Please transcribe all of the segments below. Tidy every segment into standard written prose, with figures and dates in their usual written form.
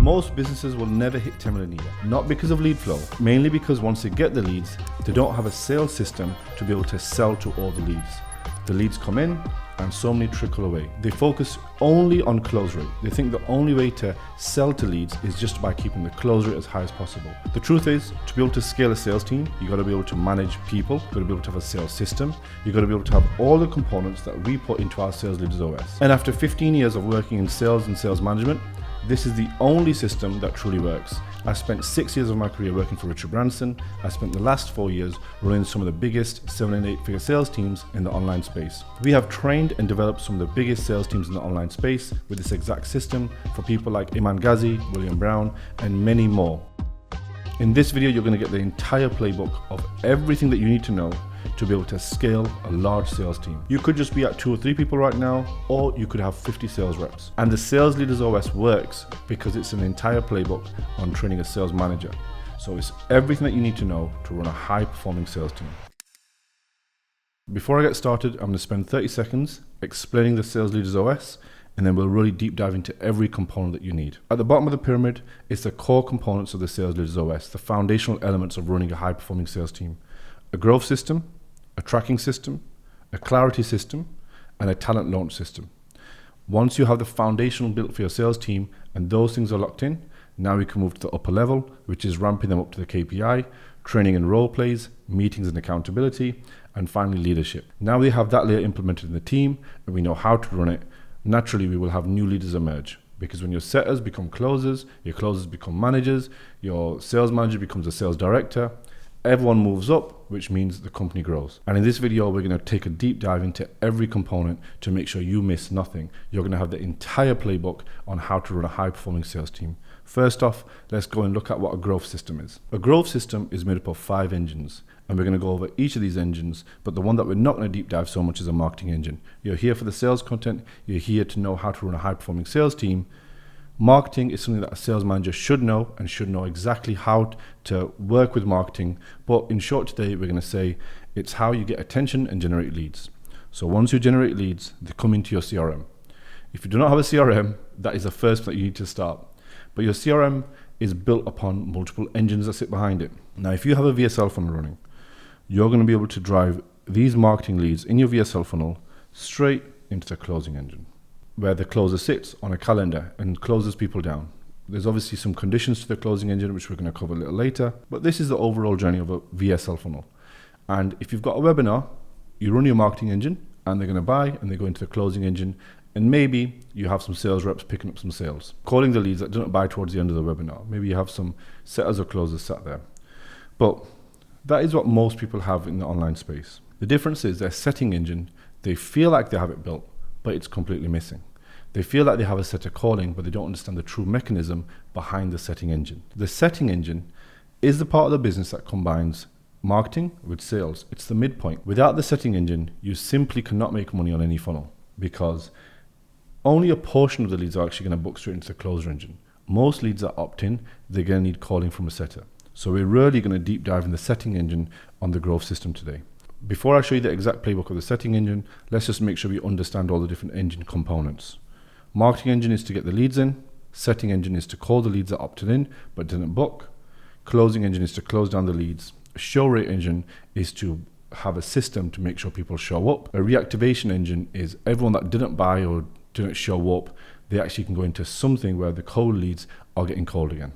Most businesses will never hit 10 million a year, not because of lead flow, mainly because once they get the leads, they don't have a sales system to be able to sell to all the leads. The leads come in and so many trickle away. They focus only on close rate. They think the only way to sell to leads is just by keeping the close rate as high as possible. The truth is, to be able to scale a sales team, you got to be able to manage people, you got to be able to have a sales system, you got to be able to have all the components that we put into our Sales Leaders OS. And after 15 years of working in sales and sales management, this is the only system that truly works. I spent 6 years of my career working for Richard Branson. I spent the last 4 years running some of the biggest 7- and 8-figure sales teams in the online space. We have trained and developed some of the biggest sales teams in the online space with this exact system for people like Iman Ghazi, William Brown, and many more. In this video, you're going to get the entire playbook of everything that you need to know to be able to scale a large sales team. You could just be at 2 or 3 people right now, or you could have 50 sales reps. And the Sales Leaders OS works because it's an entire playbook on training a sales manager. So it's everything that you need to know to run a high-performing sales team. Before I get started, I'm going to spend 30 seconds explaining the Sales Leaders OS, and then we'll really deep dive into every component that you need. At the bottom of the pyramid is the core components of the Sales Leaders OS, the foundational elements of running a high-performing sales team. A growth system, a tracking system, a clarity system, and a talent launch system. Once you have the foundation built for your sales team and those things are locked in, now we can move to the upper level, which is ramping them up to the KPI, training and role plays, meetings and accountability, and finally leadership. Now we have that layer implemented in the team and we know how to run it. Naturally, we will have new leaders emerge, because when your setters become closers, your closers become managers, your sales manager becomes a sales director, everyone moves up, which means the company grows. And in this video, we're going to take a deep dive into every component to make sure you miss nothing. You're going to have the entire playbook on how to run a high-performing sales team. First off, let's go and look at what a growth system is. A growth system is made up of 5 engines, and we're going to go over each of these engines, but the one that we're not going to deep dive so much is a marketing engine. You're here for the sales content, you're here to know how to run a high-performing sales team. Marketing is something that a sales manager should know and should know exactly how to work with marketing. But in short today, we're going to say it's how you get attention and generate leads. So once you generate leads, they come into your CRM. If you do not have a CRM, that is the first that you need to start. But your CRM is built upon multiple engines that sit behind it. Now, if you have a VSL funnel running, you're going to be able to drive these marketing leads in your VSL funnel straight into the closing engine, where the closer sits on a calendar and closes people down. There's obviously some conditions to the closing engine, which we're going to cover a little later, but this is the overall journey of a VSL funnel. And if you've got a webinar, you run your marketing engine and they're going to buy and they go into the closing engine, and maybe you have some sales reps picking up some sales, calling the leads that didn't buy towards the end of the webinar. Maybe you have some setters or closers sat there. But that is what most people have in the online space. The difference is their setting engine, they feel like they have it built, but it's completely missing. They feel like they have a setter calling, but they don't understand the true mechanism behind the setting engine. The setting engine is the part of the business that combines marketing with sales. It's the midpoint. Without the setting engine, you simply cannot make money on any funnel, because only a portion of the leads are actually going to book straight into the closer engine. Most leads that opt in, they're going to need calling from a setter. So we're really going to deep dive in the setting engine on the growth system today. Before I show you the exact playbook of the setting engine, let's just make sure we understand all the different engine components. Marketing engine is to get the leads in. Setting engine is to call the leads that opted in but didn't book. Closing engine is to close down the leads. A show rate engine is to have a system to make sure people show up. A reactivation engine is everyone that didn't buy or didn't show up, they actually can go into something where the cold leads are getting cold again.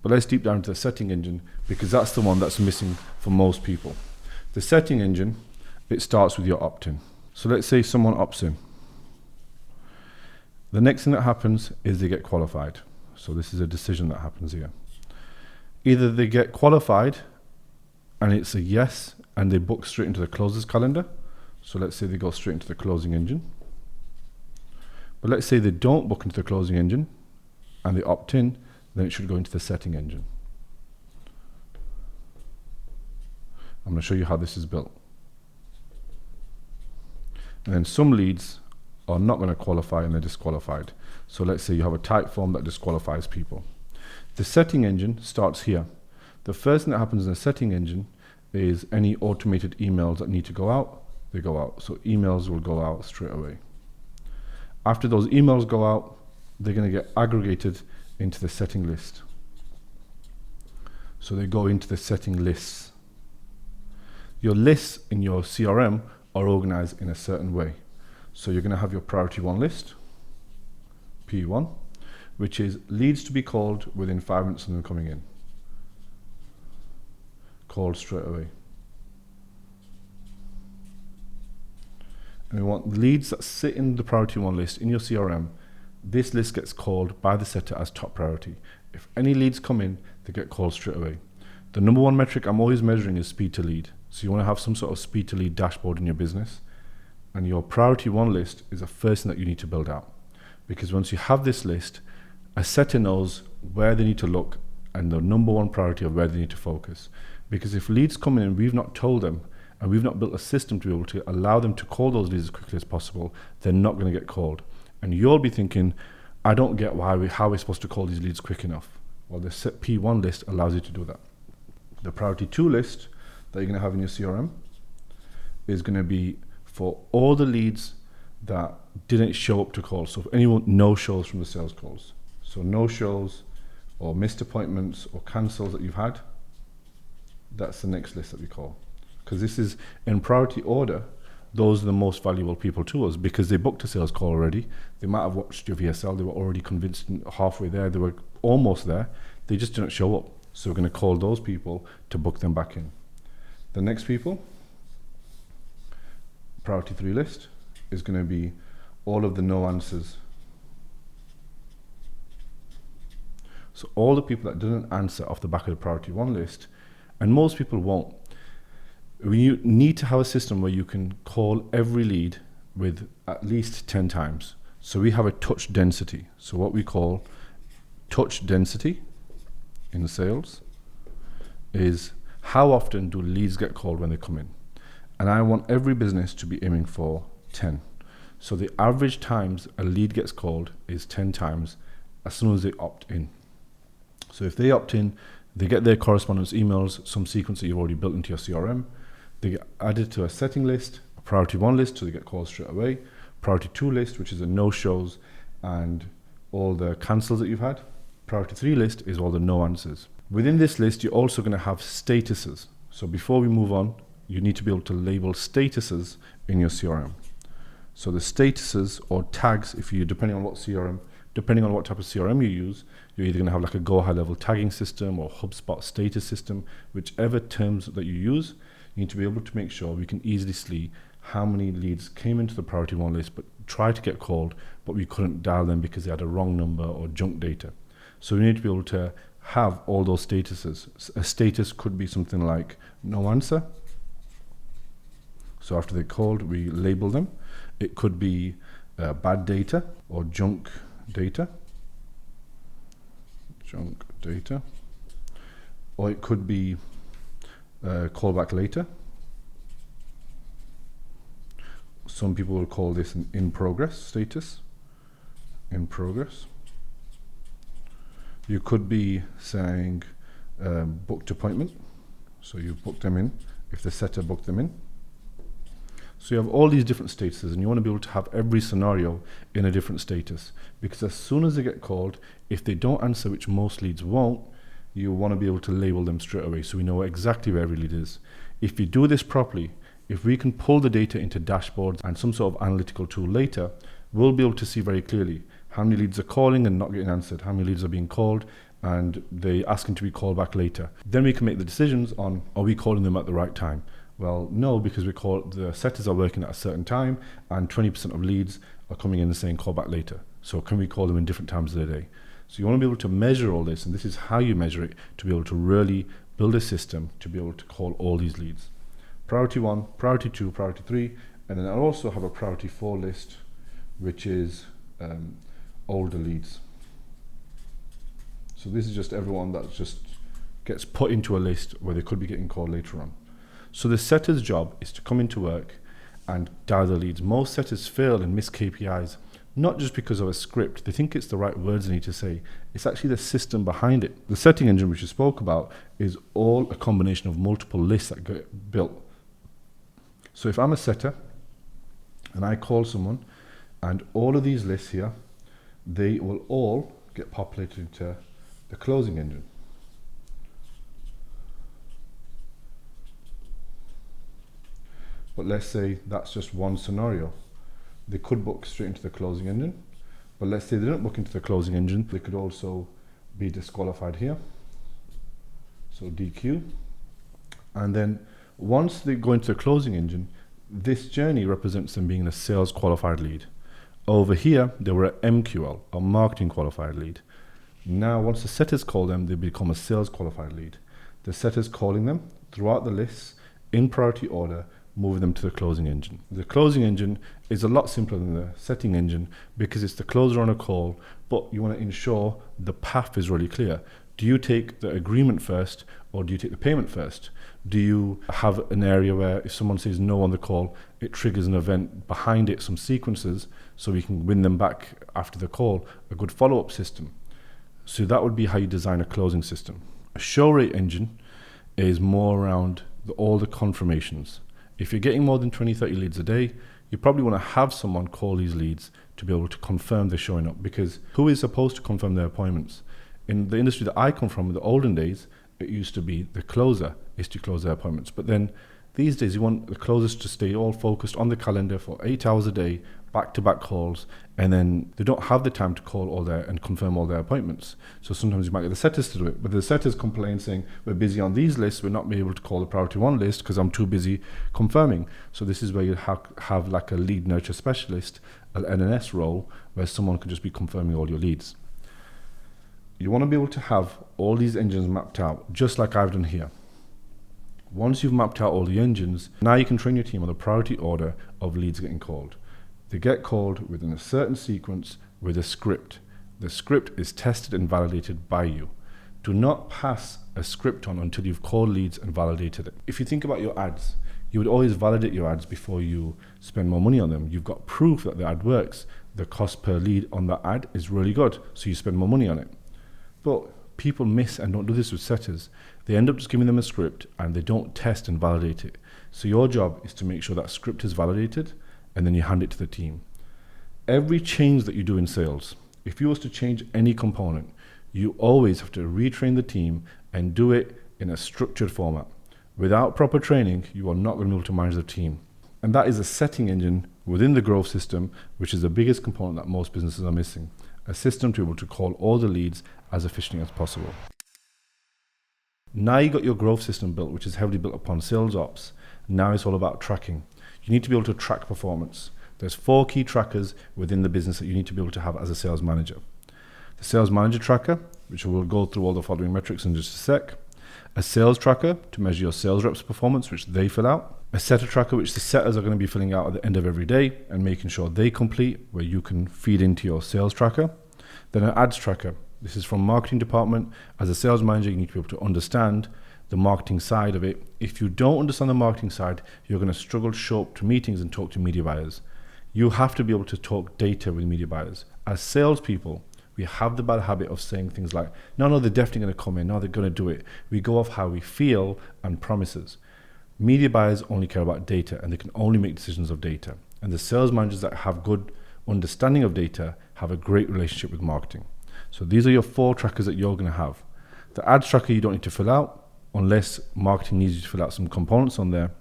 But let's deep dive into the setting engine, because that's the one that's missing for most people. The setting engine, it starts with your opt-in. So let's say someone opts in. The next thing that happens is they get qualified. So this is a decision that happens here. Either they get qualified and it's a yes and they book straight into the closer's calendar. So let's say they go straight into the closing engine. But let's say they don't book into the closing engine and they opt in, then it should go into the setting engine. I'm going to show you how this is built. And then some leads are not going to qualify and they're disqualified. So let's say you have a type form that disqualifies people. The setting engine starts here. The first thing that happens in the setting engine is any automated emails that need to go out, they go out. So emails will go out straight away. After those emails go out, they're going to get aggregated into the setting list. So they go into the setting lists. Your lists in your CRM are organized in a certain way. So you're going to have your priority 1 list, P1, which is leads to be called within 5 minutes of them coming in. Called straight away. And we want leads that sit in the priority 1 list in your CRM. This list gets called by the setter as top priority. If any leads come in, they get called straight away. The number 1 metric I'm always measuring is speed to lead. So you want to have some sort of speed to lead dashboard in your business. And your priority 1 list is the first thing that you need to build out. Because once you have this list, a setter knows where they need to look and the number 1 priority of where they need to focus. Because if leads come in and we've not told them, and we've not built a system to be able to allow them to call those leads as quickly as possible, they're not going to get called. And you'll be thinking, I don't get how we're supposed to call these leads quick enough. Well, the P1 list allows you to do that. The priority 2 list that you're going to have in your CRM is going to be for all the leads that didn't show up to calls. So if anyone no shows from the sales calls, so no shows or missed appointments or cancels that you've had, that's the next list that we call. Because this is in priority order, those are the most valuable people to us because they booked a sales call already. They might have watched your VSL, they were already convinced halfway there, they were almost there, they just didn't show up. So we're going to call those people to book them back in. The next people, priority 3 list, is going to be all of the no answers. So all the people that didn't answer off the back of the priority 1 list, and most people won't. We need to have a system where you can call every lead with at least 10 times. So we have a touch density. So what we call touch density in sales is how often do leads get called when they come in. And I want every business to be aiming for 10. So the average times a lead gets called is 10 times as soon as they opt in. So if they opt in, they get their correspondence emails, some sequence that you've already built into your CRM. They get added to a setting list, a priority 1 list, so they get called straight away. Priority 2 list, which is the no-shows and all the cancels that you've had. Priority 3 list is all the no answers. Within this list, you're also going to have statuses. So before we move on, you need to be able to label statuses in your CRM. So the statuses or tags, depending on what type of CRM you use, you're either going to have like a Go High level tagging system or HubSpot status system, whichever terms that you use, you need to be able to make sure we can easily see how many leads came into the priority 1 list but tried to get called, but we couldn't dial them because they had a wrong number or junk data. So we need to be able to have all those statuses. A status could be something like no answer. So after they called, we label them. It could be bad data or junk data. Or it could be call back later. Some people will call this an in progress status. In progress. You could be saying booked appointment. So you booked them in if the setter booked them in. So you have all these different statuses and you want to be able to have every scenario in a different status, because as soon as they get called, if they don't answer, which most leads won't, you want to be able to label them straight away so we know exactly where every lead is. If you do this properly, if we can pull the data into dashboards and some sort of analytical tool later, we'll be able to see very clearly how many leads are calling and not getting answered, how many leads are being called and they asking to be called back later. Then we can make the decisions on, are we calling them at the right time? Well, no, because the setters are working at a certain time and 20% of leads are coming in and saying call back later. So can we call them in different times of the day? So you want to be able to measure all this, and this is how you measure it, to be able to really build a system to be able to call all these leads. Priority 1, priority 2, priority 3, and then I'll also have a priority 4 list, which is older leads. So this is just everyone that just gets put into a list where they could be getting called later on. So the setter's job is to come into work and dial the leads. Most setters fail and miss KPIs, not just because of a script. They think it's the right words they need to say. It's actually the system behind it. The setting engine, which you spoke about, is all a combination of multiple lists that get built. So if I'm a setter and I call someone, and all of these lists here, they will all get populated into the closing engine. But let's say that's just one scenario. They could book straight into the closing engine, but let's say they don't book into the closing engine, they could also be disqualified here. So DQ. And then once they go into the closing engine, this journey represents them being a sales qualified lead. Over here, they were an MQL, or marketing qualified lead. Now, once the setters call them, they become a sales qualified lead. The setters calling them throughout the lists in priority order, moving them to the closing engine. The closing engine is a lot simpler than the setting engine because it's the closer on a call, but you want to ensure the path is really clear. Do you take the agreement first or do you take the payment first? Do you have an area where if someone says no on the call, it triggers an event behind it, some sequences, so we can win them back after the call, a good follow-up system? So that would be how you design a closing system. A show rate engine is more around all the confirmations. If you're getting more than 20, 30 leads a day, you probably want to have someone call these leads to be able to confirm they're showing up, because who is supposed to confirm their appointments? In the industry that I come from, in the olden days, it used to be the closer is to close their appointments. But then these days, you want the closers to stay all focused on the calendar for 8 hours a day, back-to-back calls, and then they don't have the time to call all their and confirm all their appointments. So sometimes you might get the setters to do it, but the setters complain saying, we're busy on these lists, we're not able to call the priority one list because I'm too busy confirming. So this is where you have like a lead nurture specialist, an NNS role, where someone could just be confirming all your leads. You want to be able to have all these engines mapped out, just like I've done here. Once you've mapped out all the engines, now you can train your team on the priority order of leads getting called. They get called within a certain sequence with a script. The script is tested and validated by you. Do not pass a script on until you've called leads and validated it. If you think about your ads, you would always validate your ads before you spend more money on them. You've got proof that the ad works. The cost per lead on that ad is really good, so you spend more money on it. But people miss and don't do this with setters. They end up just giving them a script and they don't test and validate it. So your job is to make sure that script is validated and then you hand it to the team. Every change that you do in sales, if you was to change any component, you always have to retrain the team and do it in a structured format. Without proper training, you are not going to be able to manage the team. And that is a setting engine within the growth system, which is the biggest component that most businesses are missing. A system to be able to call all the leads as efficiently as possible. Now you got your growth system built, which is heavily built upon sales ops. Now it's all about tracking. You need to be able to track performance. There's 4 key trackers within the business that you need to be able to have as a sales manager. The sales manager tracker, which we'll go through all the following metrics in just a sec. A sales tracker to measure your sales reps' performance, which they fill out. A setter tracker, which the setters are going to be filling out at the end of every day and making sure they complete, where you can feed into your sales tracker. Then an ads tracker. This is from marketing department. As a sales manager, you need to be able to understand the marketing side of it. If you don't understand the marketing side, you're going to struggle to show up to meetings and talk to media buyers. You have to be able to talk data with media buyers. As salespeople, we have the bad habit of saying things like, no, they're definitely going to come in. No, they're going to do it. We go off how we feel and promises. Media buyers only care about data and they can only make decisions of data. And the sales managers that have good understanding of data have a great relationship with marketing. So these are your 4 trackers that you're going to have. The ads tracker you don't need to fill out unless marketing needs you to fill out some components on there.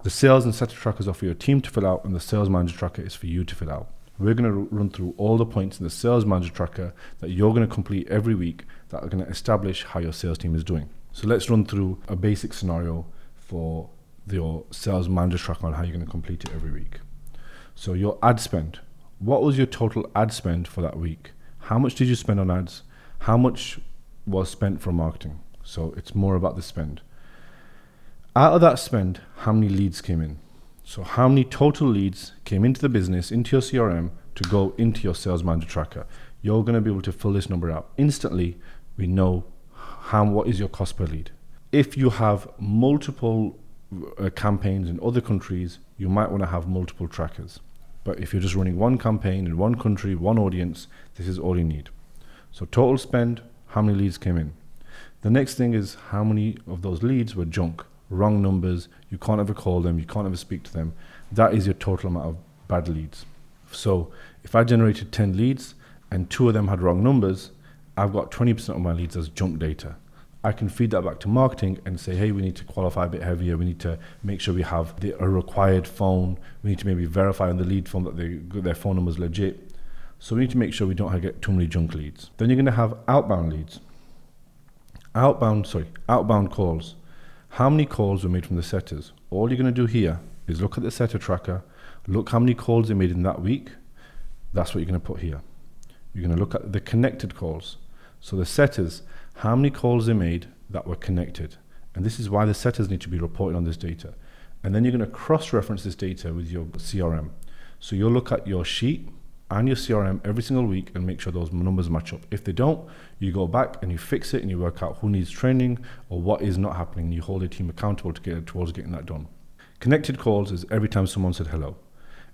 The sales and setter trackers are for your team to fill out, and the sales manager tracker is for you to fill out. We're going to run through all the points in the sales manager tracker that you're going to complete every week that are going to establish how your sales team is doing. So let's run through a basic scenario for your sales manager tracker on how you're going to complete it every week. So your ad spend. What was your total ad spend for that week? How much did you spend on ads? How much was spent for marketing? So it's more about the spend. Out of that spend, how many leads came in? So how many total leads came into the business, into your CRM, to go into your sales manager tracker? You're going to be able to fill this number out. Instantly, we know what is your cost per lead. If you have multiple campaigns in other countries, you might want to have multiple trackers. But if you're just running one campaign in one country, one audience, this is all you need. So total spend, how many leads came in? The next thing is how many of those leads were junk, wrong numbers, you can't ever call them, you can't ever speak to them. That is your total amount of bad leads. So if I generated 10 leads and 2 of them had wrong numbers, I've got 20% of my leads as junk data. I can feed that back to marketing and say, hey, we need to qualify a bit heavier. We need to make sure we have a required phone. We need to maybe verify on the lead form that their phone number is legit. So we need to make sure we don't get too many junk leads. Then you're going to have outbound leads. Outbound calls. How many calls were made from the setters? All you're going to do here is look at the setter tracker, look how many calls they made in that week. That's what you're going to put here. You're going to look at the connected calls. So the setters, how many calls they made that were connected. And this is why the setters need to be reporting on this data. And then you're going to cross-reference this data with your CRM. So you'll look at your sheet and your CRM every single week and make sure those numbers match up. If they don't, you go back and you fix it and you work out who needs training or what is not happening. You hold your team accountable towards getting that done. Connected calls is every time someone said hello.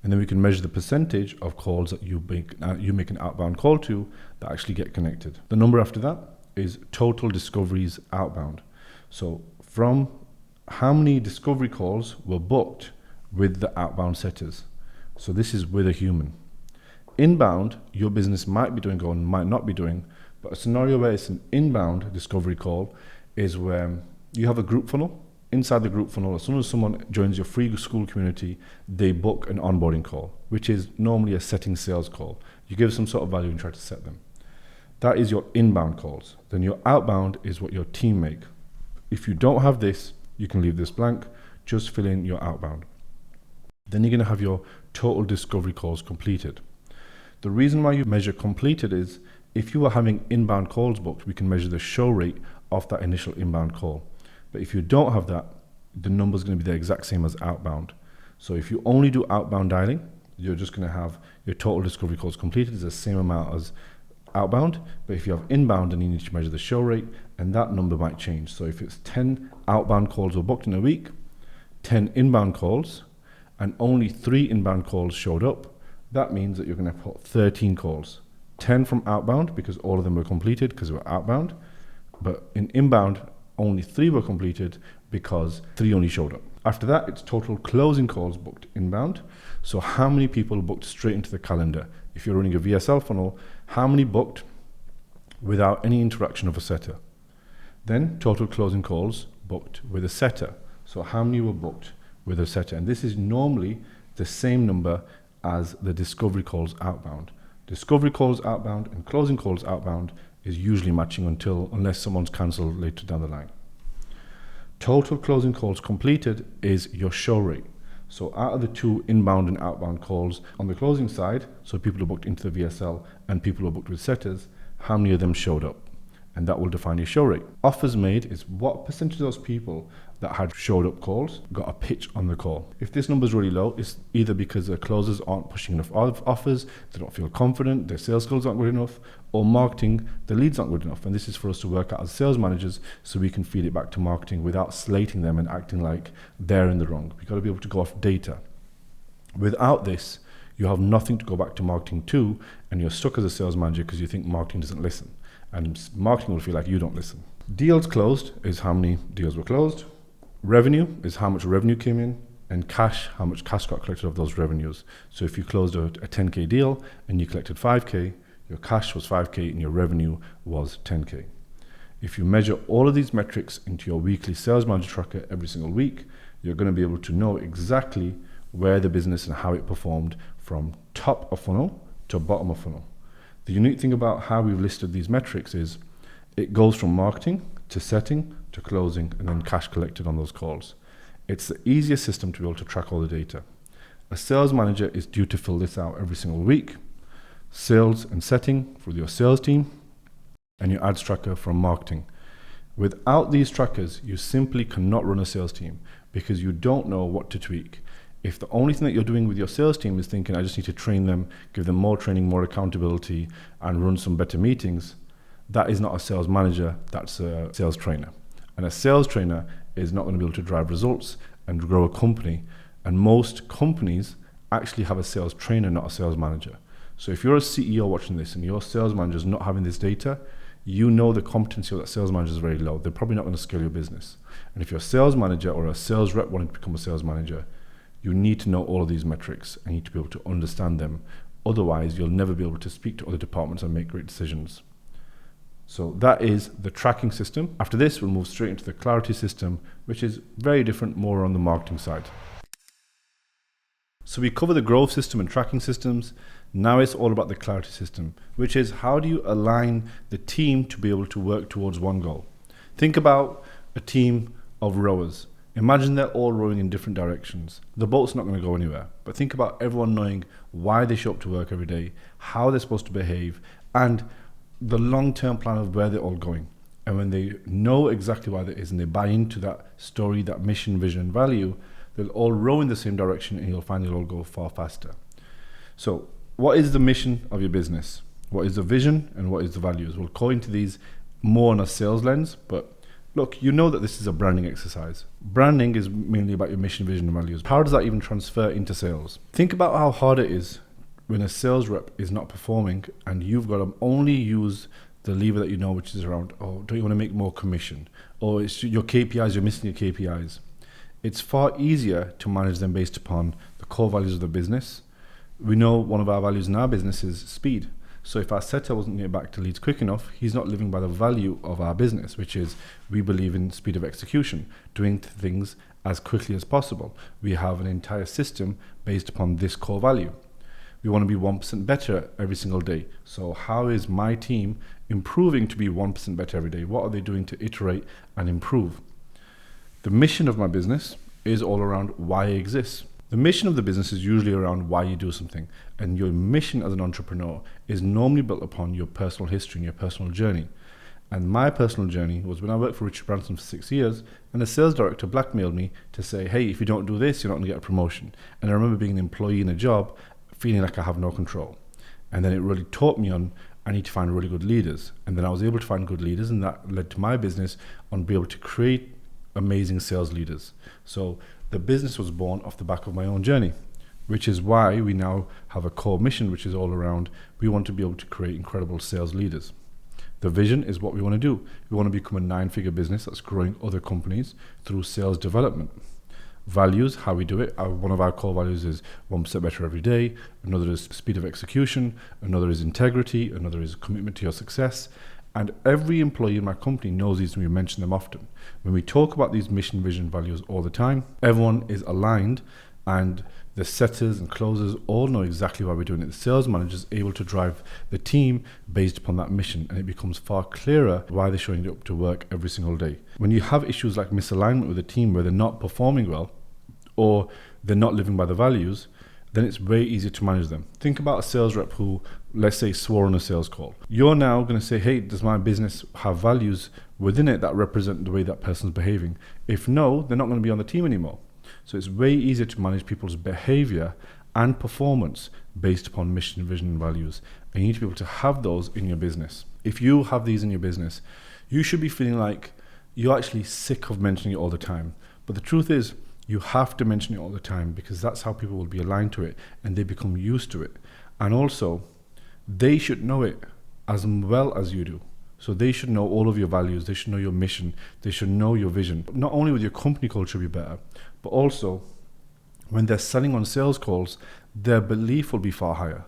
And then we can measure the percentage of calls that you make an outbound call to that actually get connected. The number after that is total discoveries outbound. So from how many discovery calls were booked with the outbound setters. So this is with a human. Inbound, your business might be doing or might not be doing, but a scenario where it's an inbound discovery call is where you have a group funnel. Inside the group funnel, as soon as someone joins your free school community, they book an onboarding call, which is normally a setting sales call. You give some sort of value and try to set them. That is your inbound calls. Then your outbound is what your team make. If you don't have this, you can leave this blank, just fill in your outbound. Then you're going to have your total discovery calls completed. The reason why you measure completed is if you are having inbound calls booked, we can measure the show rate of that initial inbound call. But if you don't have that, the number is going to be the exact same as outbound. So if you only do outbound dialing, you're just going to have your total discovery calls completed is the same amount as outbound. But if you have inbound, then you need to measure the show rate, and that number might change. So if it's 10 outbound calls were booked in a week, 10 inbound calls, and only 3 inbound calls showed up, that means that you're going to put 13 calls. 10 from outbound because all of them were completed because they were outbound. But in inbound, only 3 were completed because 3 only showed up. After that, it's total closing calls booked inbound. So how many people booked straight into the calendar? If you're running a VSL funnel, how many booked without any interaction of a setter? Then total closing calls booked with a setter. So how many were booked with a setter? And this is normally the same number as the discovery calls outbound. Discovery calls outbound and closing calls outbound is usually matching unless someone's cancelled later down the line. Total closing calls completed is your show rate. So out of the 2 inbound and outbound calls on the closing side, so people who booked into the VSL and people who booked with setters, how many of them showed up? And that will define your show rate. Offers made is what percentage of those people that had showed up calls got a pitch on the call. If this number is really low, it's either because the closers aren't pushing enough offers, they don't feel confident, their sales skills aren't good enough, or marketing, the leads aren't good enough. And this is for us to work out as sales managers so we can feed it back to marketing without slating them and acting like they're in the wrong. We've got to be able to go off data. Without this, you have nothing to go back to marketing to, and you're stuck as a sales manager because you think marketing doesn't listen. And marketing will feel like you don't listen. Deals closed is how many deals were closed. Revenue is how much revenue came in. And cash, how much cash got collected of those revenues. So if you closed a 10K deal and you collected 5K, your cash was 5K and your revenue was 10K. If you measure all of these metrics into your weekly sales manager tracker every single week, you're going to be able to know exactly where the business and how it performed from top of funnel to bottom of funnel. The unique thing about how we've listed these metrics is it goes from marketing to setting to closing and then cash collected on those calls. It's the easiest system to be able to track all the data. A sales manager is due to fill this out every single week. Sales and setting for your sales team and your ads tracker from marketing. Without these trackers, you simply cannot run a sales team because you don't know what to tweak. If the only thing that you're doing with your sales team is thinking, I just need to train them, give them more training, more accountability, and run some better meetings, that is not a sales manager, that's a sales trainer. And a sales trainer is not going to be able to drive results and grow a company. And most companies actually have a sales trainer, not a sales manager. So if you're a CEO watching this and your sales manager is not having this data, you know the competency of that sales manager is very low. They're probably not going to scale your business. And if you're a sales manager or a sales rep wanting to become a sales manager, you need to know all of these metrics and you need to be able to understand them Otherwise, you'll never be able to speak to other departments and make great decisions. So that is the tracking system. After this, we'll move straight into the clarity system, which is very different, more on the marketing side. So we cover the growth system and tracking systems. Now it's all about the clarity system, which is how do you align the team to be able to work towards one goal? Think about a team of rowers. Imagine they're all rowing in different directions. The boat's not going to go anywhere. But think about everyone knowing why they show up to work every day, how they're supposed to behave, and the long-term plan of where they're all going. And when they know exactly why that is and they buy into that story, that mission, vision, and value, they'll all row in the same direction and you'll find they'll all go far faster. So what is the mission of your business? What is the vision and what is the values? We'll go into these more on a sales lens, but look, you know that this is a branding exercise. Branding is mainly about your mission, vision, and values. How does that even transfer into sales? Think about how hard it is when a sales rep is not performing and you've got to only use the lever that you know, which is around, oh, don't you want to make more commission? Or it's your KPIs, you're missing your KPIs. It's far easier to manage them based upon the core values of the business. We know one of our values in our business is speed. So if our setter wasn't getting back to leads quick enough, he's not living by the value of our business, which is we believe in speed of execution, doing things as quickly as possible. We have an entire system based upon this core value. We want to be 1% better every single day. So how is my team improving to be 1% better every day? What are they doing to iterate and improve? The mission of my business is all around why I exist. The mission of the business is usually around why you do something. And your mission as an entrepreneur is normally built upon your personal history and your personal journey. And my personal journey was when I worked for Richard Branson for 6 years, and the sales director blackmailed me to say, hey, if you don't do this, you're not going to get a promotion. And I remember being an employee in a job, feeling like I have no control. And then it really taught me on, I need to find really good leaders. And then I was able to find good leaders, and that led to my business on being able to create amazing sales leaders. So the business was born off the back of my own journey, which is why we now have a core mission, which is all around, we want to be able to create incredible sales leaders. The vision is what we want to do. We want to become a 9-figure business that's growing other companies through sales development. Values, how we do it. One of our core values is 1% better every day. Another is speed of execution. Another is integrity. Another is commitment to your success. And every employee in my company knows these and we mention them often. When we talk about these mission, vision, values all the time, everyone is aligned and the setters and closers all know exactly why we're doing it. The sales manager is able to drive the team based upon that mission, and it becomes far clearer why they're showing up to work every single day. When you have issues like misalignment with a team where they're not performing well or they're not living by the values, then it's way easier to manage them. Think about a sales rep who, let's say, swore on a sales call. You're now going to say, hey, does my business have values within it that represent the way that person's behaving? If no, they're not going to be on the team anymore. So it's way easier to manage people's behavior and performance based upon mission, vision, and values. And you need to be able to have those in your business. If you have these in your business, you should be feeling like you're actually sick of mentioning it all the time. But the truth is, you have to mention it all the time because that's how people will be aligned to it and they become used to it. And also, they should know it as well as you do. So they should know all of your values, they should know your mission, they should know your vision. Not only with your company culture be better, but also when they're selling on sales calls, their belief will be far higher.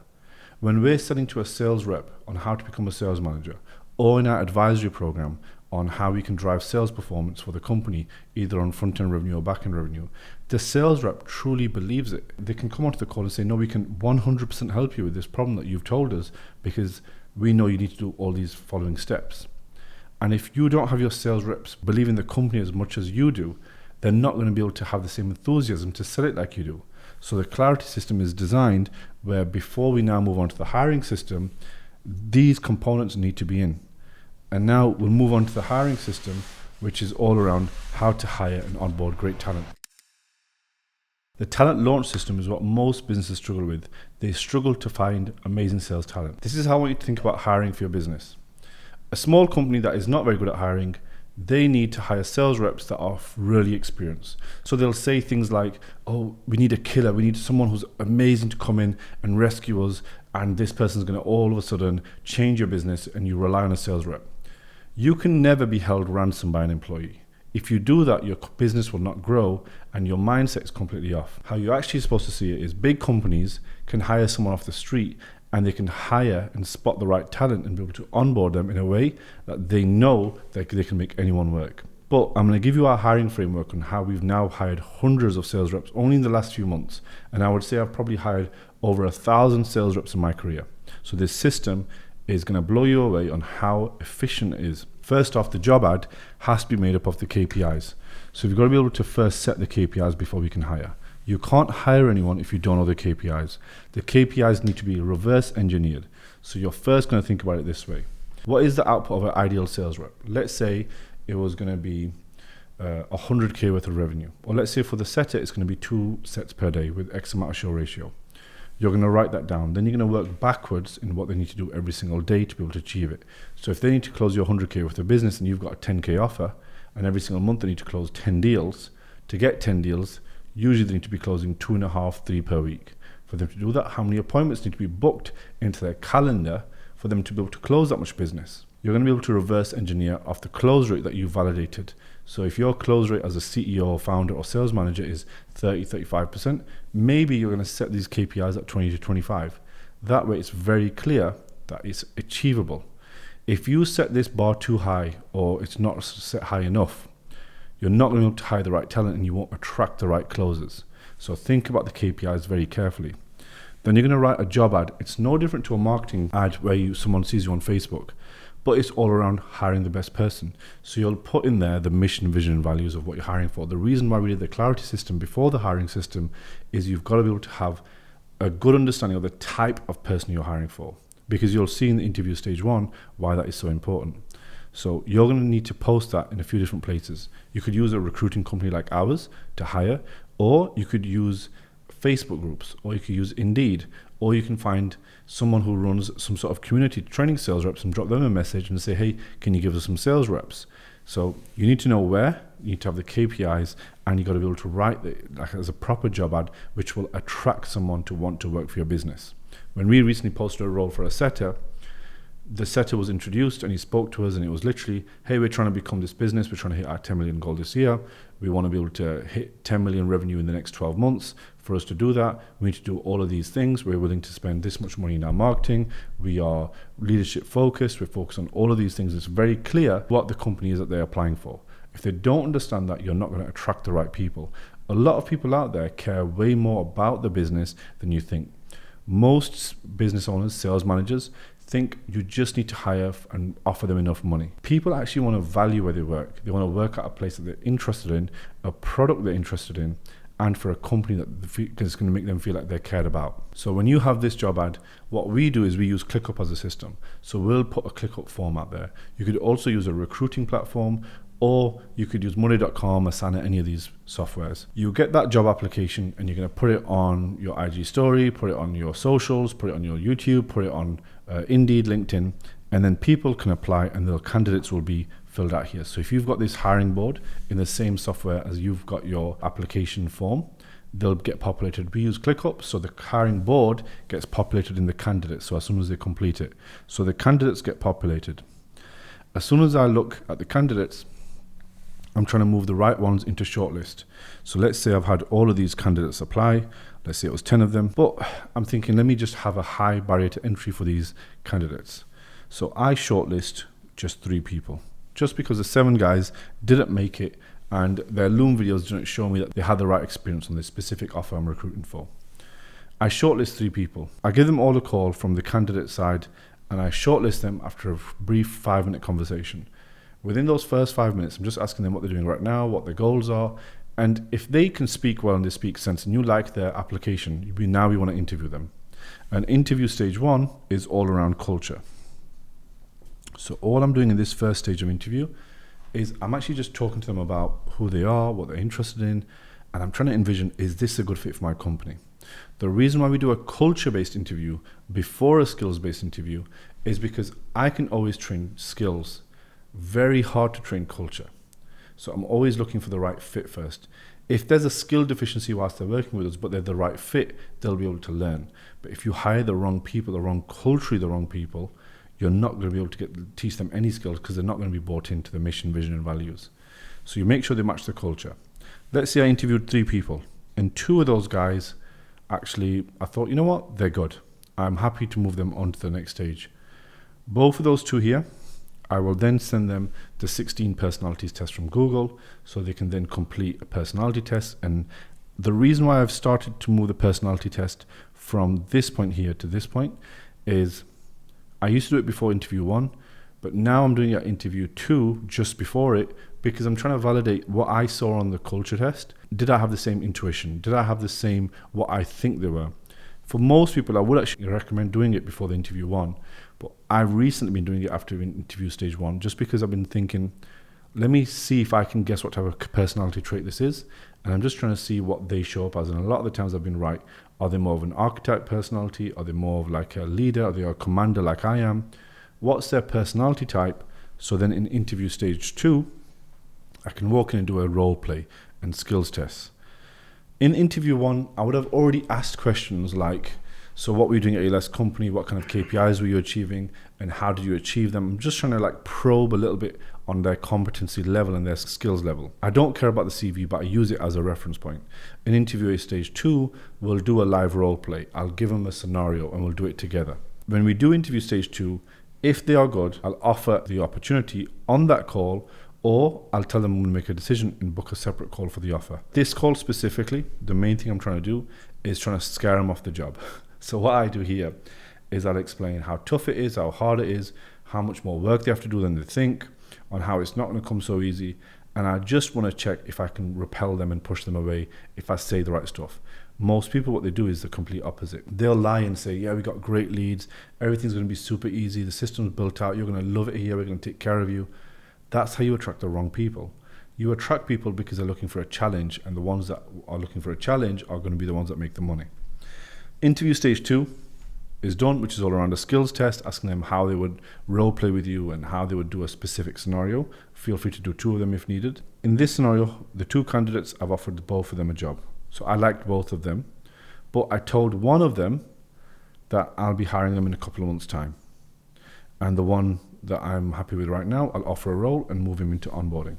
When we're selling to a sales rep on how to become a sales manager, or in our advisory program on how we can drive sales performance for the company, either on front-end revenue or back-end revenue, the sales rep truly believes it. They can come onto the call and say, no, we can 100% help you with this problem that you've told us because we know you need to do all these following steps. And if you don't have your sales reps believe in the company as much as you do, they're not going to be able to have the same enthusiasm to sell it like you do. So the clarity system is designed where before we now move on to the hiring system, these components need to be in. And now we'll move on to the hiring system, which is all around how to hire and onboard great talent. The talent launch system is what most businesses struggle with. They struggle to find amazing sales talent. This is how I want you to think about hiring for your business. A small company that is not very good at hiring, they need to hire sales reps that are really experienced. So they'll say things like, oh, we need a killer. We need someone who's amazing to come in and rescue us. And this person's going to all of a sudden change your business and you rely on a sales rep. You can never be held ransom by an employee. If you do that, your business will not grow and your mindset is completely off. How you're actually supposed to see it is big companies can hire someone off the street and they can hire and spot the right talent and be able to onboard them in a way that they know that they can make anyone work. But I'm going to give you our hiring framework on how we've now hired hundreds of sales reps only in the last few months. And I would say I've probably hired over 1,000 sales reps in my career. So this system is going to blow you away on how efficient it is. First off, the job ad has to be made up of the KPIs. So you've got to be able to first set the KPIs before we can hire. You can't hire anyone if you don't know the KPIs. The KPIs need to be reverse engineered. So you're first going to think about it this way. What is the output of an ideal sales rep? Let's say it was going to be 100K worth of revenue. Or let's say for the setter, it's going to be 2 sets per day with X amount of show ratio. You're going to write that down. Then you're going to work backwards in what they need to do every single day to be able to achieve it. So if they need to close your 100K worth of business and you've got a 10K offer, and every single month they need to close 10 deals, to get 10 deals, usually they need to be closing 2.5, 3 per week. For them to do that, how many appointments need to be booked into their calendar for them to be able to close that much business? You're going to be able to reverse engineer off the close rate that you validated. So if your close rate as a CEO or founder or sales manager is 30, 35%, maybe you're going to set these KPIs at 20 to 25. That way it's very clear that it's achievable. If you set this bar too high or it's not set high enough, you're not going to be able to hire the right talent and you won't attract the right closers. So think about the KPIs very carefully. Then you're going to write a job ad. It's no different to a marketing ad where someone sees you on Facebook, but it's all around hiring the best person. So you'll put in there the mission, vision, and values of what you're hiring for. The reason why we did the clarity system before the hiring system is you've got to be able to have a good understanding of the type of person you're hiring for, because you'll see in the interview stage 1 why that is so important. So you're going to need to post that in a few different places. You could use a recruiting company like ours to hire, or you could use Facebook groups, or you could use Indeed, or you can find someone who runs some sort of community training sales reps and drop them a message and say, hey, can you give us some sales reps? So you need to know where, you need to have the KPIs, and you got to be able to write it like as a proper job ad, which will attract someone to want to work for your business. When we recently posted a role for a setter, the setter was introduced and he spoke to us, and it was literally, hey, we're trying to become this business. We're trying to hit our 10 million goal this year. We want to be able to hit 10 million revenue in the next 12 months. For us to do that, we need to do all of these things. We're willing to spend this much money in our marketing. We are leadership focused. We're focused on all of these things. It's very clear what the company is that they're applying for. If they don't understand that, you're not going to attract the right people. A lot of people out there care way more about the business than you think. Most business owners, sales managers, think you just need to hire and offer them enough money. People actually want to value where they work. They want to work at a place that they're interested in, a product they're interested in, and for a company that is going to make them feel like they're cared about. So when you have this job ad, what we do is we use ClickUp as a system. So we'll put a ClickUp form out there. You could also use a recruiting platform, or you could use Monday.com, Asana, any of these softwares. You get that job application and you're going to put it on your IG story, put it on your socials, put it on your YouTube, put it on Indeed, LinkedIn, and then people can apply and the candidates will be filled out here. So if you've got this hiring board in the same software as you've got your application form, they'll get populated. We use ClickUp, so the hiring board gets populated in the candidates, so as soon as they complete it. So the candidates get populated. As soon as I look at the candidates, I'm trying to move the right ones into shortlist. So let's say I've had all of these candidates apply. Let's say it was 10 of them, but I'm thinking, let me just have a high barrier to entry for these candidates. So I shortlist just 3 people, just because the 7 guys didn't make it and their Loom videos didn't show me that they had the right experience on this specific offer I'm recruiting for. I shortlist 3 people. I give them all a call from the candidate side and I shortlist them after a brief 5-minute conversation. Within those first 5 minutes, I'm just asking them what they're doing right now, what their goals are. And if they can speak well and they speak sense and you like their application, now we want to interview them. And interview stage 1 is all around culture. So all I'm doing in this first stage of interview is I'm actually just talking to them about who they are, what they're interested in, and I'm trying to envision, is this a good fit for my company? The reason why we do a culture-based interview before a skills-based interview is because I can always train skills. Very hard to train culture. So I'm always looking for the right fit first. If there's a skill deficiency whilst they're working with us, but they're the right fit, they'll be able to learn. But if you hire the wrong people, the wrong culture, the wrong people, you're not going to be able to teach them any skills because they're not going to be bought into the mission, vision, and values. So you make sure they match the culture. Let's say I interviewed 3 people, and 2 of those guys, actually, I thought, you know what, they're good. I'm happy to move them on to the next stage. Both of those 2 here, I will then send them the 16 personalities test from Google, so they can then complete a personality test. And the reason why I've started to move the personality test from this point here to this point is I used to do it before interview 1, but now I'm doing it at interview 2 just before it, because I'm trying to validate what I saw on the culture test. Did I have the same intuition? Did I have the same what I think they were? For most people, I would actually recommend doing it before the interview 1, but I've recently been doing it after interview stage 1, just because I've been thinking, let me see if I can guess what type of personality trait this is, and I'm just trying to see what they show up as. And a lot of the times I've been right. Are they more of an archetype personality? Are they more of like a leader? Are they a commander like I am? What's their personality type? So then in interview stage 2, I can walk in and do a role play and skills tests. In interview 1, I would have already asked questions like, so what were you doing at your last company? What kind of KPIs were you achieving? And how did you achieve them? I'm just trying to like probe a little bit on their competency level and their skills level. I don't care about the CV, but I use it as a reference point. In interview stage 2, we'll do a live role play. I'll give them a scenario and we'll do it together. When we do interview stage 2, if they are good, I'll offer the opportunity on that call, or I'll tell them we'll make a decision and book a separate call for the offer. This call specifically, the main thing I'm trying to do is trying to scare them off the job. So what I do here is I'll explain how tough it is, how hard it is, how much more work they have to do than they think, on how it's not going to come so easy. And I just want to check if I can repel them and push them away if I say the right stuff. Most people, what they do is the complete opposite. They'll lie and say, yeah, we got great leads, everything's going to be super easy, the system's built out, you're going to love it here, we're going to take care of you. That's how you attract the wrong people. You attract people because they're looking for a challenge, and the ones that are looking for a challenge are going to be the ones that make the money. Interview stage 2 is done, which is all around a skills test, asking them how they would role play with you and how they would do a specific scenario. Feel free to do 2 of them if needed. In this scenario, the 2 candidates, I've offered both of them a job. So I liked both of them, but I told one of them that I'll be hiring them in a couple of months' time. And the one that I'm happy with right now, I'll offer a role and move him into onboarding.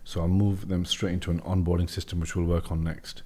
So I'll move them straight into an onboarding system, which we'll work on next.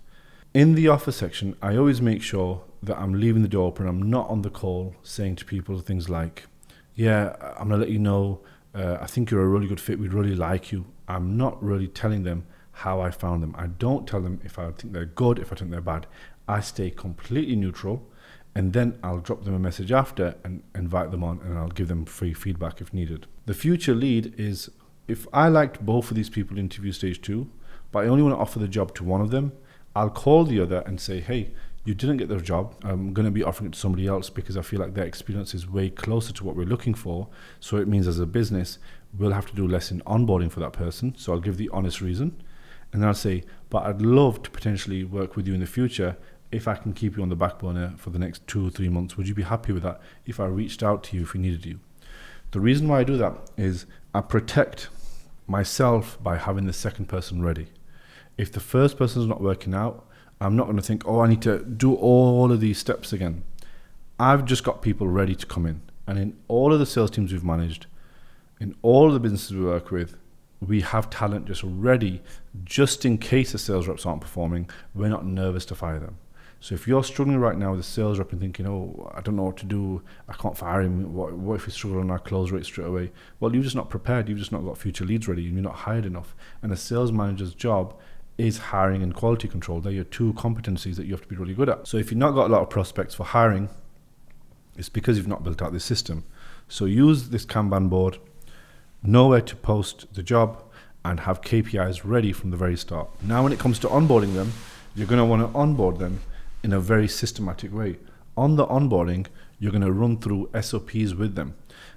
In the offer section, I always make sure that I'm leaving the door open. I'm not on the call saying to people things like, yeah, I'm going to let you know, I think you're a really good fit. We'd really like you. I'm not really telling them how I found them. I don't tell them if I think they're good, if I think they're bad. I stay completely neutral, and then I'll drop them a message after and invite them on, and I'll give them free feedback if needed. The future lead is, if I liked both of these people in interview stage 2, but I only want to offer the job to one of them, I'll call the other and say, hey, you didn't get their job. I'm going to be offering it to somebody else because I feel like their experience is way closer to what we're looking for. So it means as a business, we'll have to do less in onboarding for that person. So I'll give the honest reason. And then I'll say, but I'd love to potentially work with you in the future if I can keep you on the back burner for the next 2 or 3 months. Would you be happy with that if I reached out to you if we needed you? The reason why I do that is I protect myself by having the second person ready. If the first person's not working out, I'm not going to think, I need to do all of these steps again. I've just got people ready to come in. And in all of the sales teams we've managed, in all of the businesses we work with, we have talent just ready, just in case the sales reps aren't performing. We're not nervous to fire them. So if you're struggling right now with a sales rep and thinking, I don't know what to do, I can't fire him, what if we struggle on our close rate straight away? Well, you're just not prepared. You've just not got future leads ready, and you're not hired enough. And a sales manager's job is hiring and quality control. They're your 2 competencies that you have to be really good at. So if you've not got a lot of prospects for hiring, it's because you've not built out this system. So use this Kanban board, know where to post the job, and have KPIs ready from the very start. Now when it comes to onboarding them, you're going to want to onboard them in a very systematic way. On the onboarding, you're going to run through SOPs with them.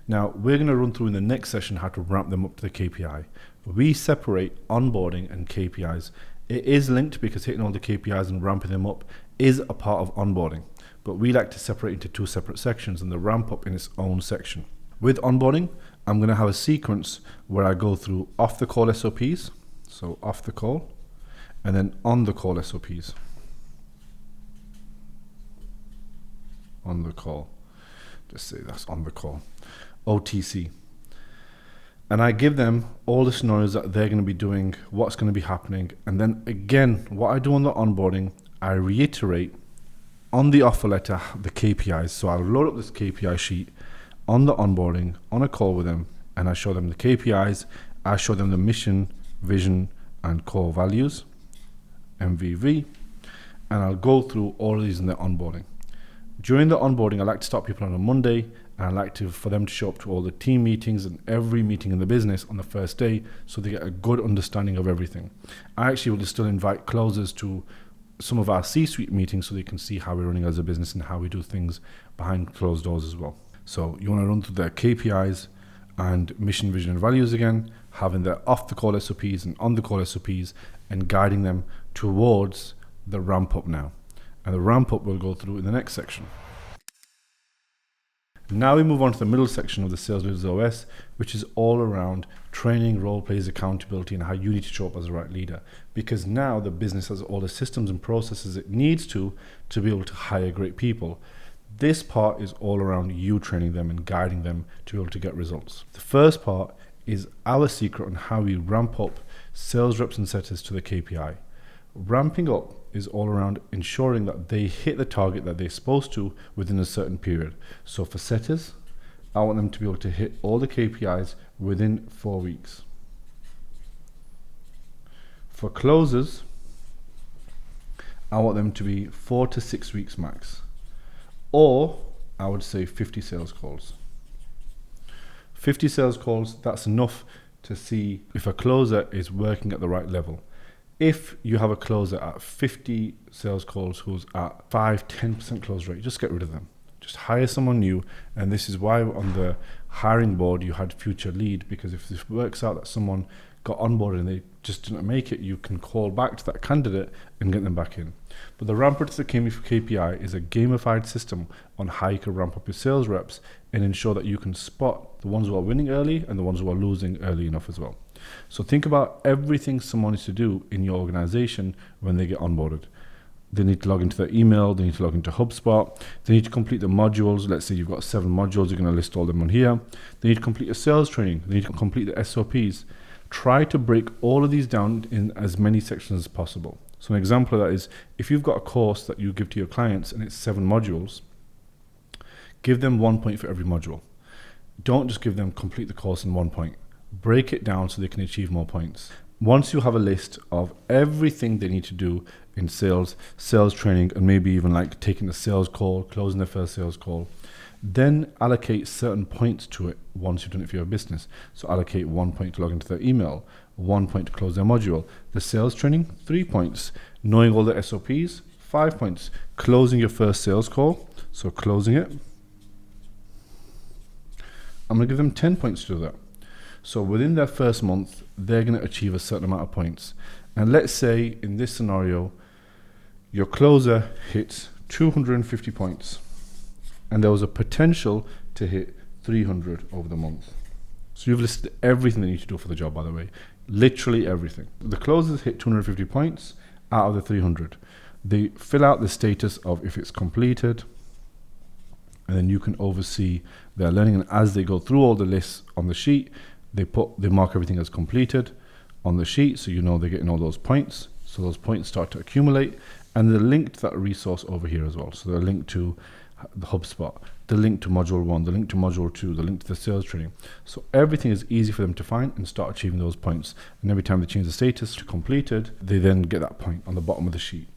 Now, we're going to run through in the next session how to ramp them up to the KPI. We separate onboarding and KPIs. It is linked because hitting all the KPIs and ramping them up is a part of onboarding. But we like to separate into 2 separate sections and the ramp up in its own section. With onboarding, I'm going to have a sequence where I go through off the call SOPs, so off the call, and then on the call SOPs. On the call. Just say that's on the call. OTC. And I give them all the scenarios that they're going to be doing, what's going to be happening. And then again, what I do on the onboarding, I reiterate on the offer letter the KPIs. So I'll load up this KPI sheet on the onboarding, on a call with them, and I show them the KPIs. I show them the mission, vision, and core values, MVV. And I'll go through all of these in the onboarding. During the onboarding, I like to start people on a Monday, and I like for them to show up to all the team meetings and every meeting in the business on the first day, so they get a good understanding of everything. I actually will still invite closers to some of our C-suite meetings so they can see how we're running as a business and how we do things behind closed doors as well. So you want to run through their KPIs and mission, vision, and values again, having their off-the-call SOPs and on-the-call SOPs, and guiding them towards the ramp-up now. And the ramp-up we'll go through in the next section. Now we move on to the middle section of the Sales Leaders OS, which is all around training, role plays, accountability, and how you need to show up as the right leader. Because now the business has all the systems and processes it needs to be able to hire great people. This part is all around you training them and guiding them to be able to get results. The first part is our secret on how we ramp up sales reps and setters to the KPI. Ramping up is all around ensuring that they hit the target that they're supposed to within a certain period. So for setters, I want them to be able to hit all the KPIs within 4 weeks. For closers, I want them to be 4 to 6 weeks max. Or I would say 50 sales calls. 50 sales calls, that's enough to see if a closer is working at the right level. If you have a closer at 50 sales calls who's at 5-10% close rate, just get rid of them. Just hire someone new. And this is why on the hiring board you had future lead, because if this works out that someone got onboarded and they just didn't make it, you can call back to that candidate and get them back in. But the ramp up to the KPI is a gamified system on how you can ramp up your sales reps and ensure that you can spot the ones who are winning early and the ones who are losing early enough as well. So think about everything someone needs to do in your organization when they get onboarded. They need to log into their email, they need to log into HubSpot, they need to complete the modules. Let's say you've got 7 modules, you're going to list all them on here. They need to complete a sales training, they need to complete the SOPs. Try to break all of these down in as many sections as possible. So an example of that is, if you've got a course that you give to your clients and it's 7 modules, give them 1 point for every module. Don't just give them complete the course in 1 point. Break it down so they can achieve more points. Once you have a list of everything they need to do in sales training, and maybe even like taking a sales call, closing their first sales call, then allocate certain points to it once you've done it for your business. So allocate 1 point to log into their email, 1 point to close their module. The sales training, 3 points. Knowing all the SOPs, 5 points. Closing your first sales call, so closing it, I'm going to give them 10 points to do that. So within their first month, they're going to achieve a certain amount of points. And let's say in this scenario, your closer hits 250 points and there was a potential to hit 300 over the month. So you've listed everything they need to do for the job, by the way, literally everything. The closers hit 250 points out of the 300. They fill out the status of if it's completed, and then you can oversee their learning. And as they go through all the lists on the sheet, they mark everything as completed on the sheet, so you know they're getting all those points. So those points start to accumulate, and they're linked to that resource over here as well. So they're linked to the HubSpot, the link to module 1, the link to module 2, the link to the sales training. So everything is easy for them to find and start achieving those points. And every time they change the status to completed, they then get that point on the bottom of the sheet.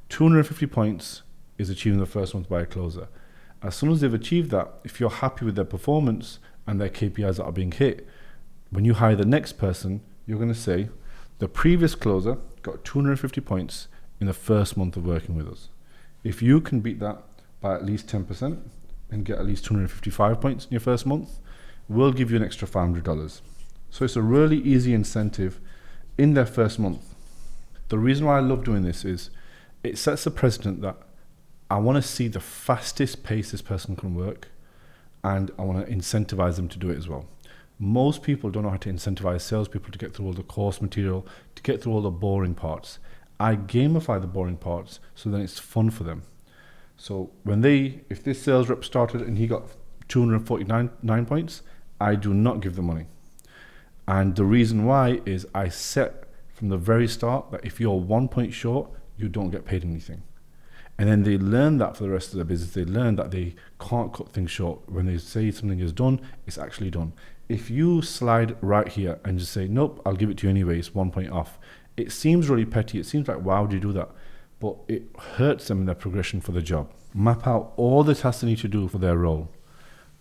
250 points is achieving the first month by a closer. As soon as they've achieved that, if you're happy with their performance and their KPIs that are being hit, when you hire the next person, you're going to say, the previous closer got 250 points in the first month of working with us. If you can beat that by at least 10% and get at least 255 points in your first month, we'll give you an extra $500. So it's a really easy incentive in their first month. The reason why I love doing this is it sets a precedent that I want to see the fastest pace this person can work, and I want to incentivize them to do it as well. Most people don't know how to incentivize salespeople to get through all the course material, to get through all the boring parts. I gamify the boring parts so then it's fun for them. So if this sales rep started and he got 249 points, I do not give them money. And the reason why is I set from the very start that if you're 1 point short, you don't get paid anything. And then they learn that for the rest of their business. They learn that they can't cut things short. When they say something is done, it's actually done. If you slide right here and just say, nope, I'll give it to you anyway, it's 1 point off. It seems really petty. It seems like, why would you do that? But it hurts them in their progression for the job. Map out all the tasks they need to do for their role.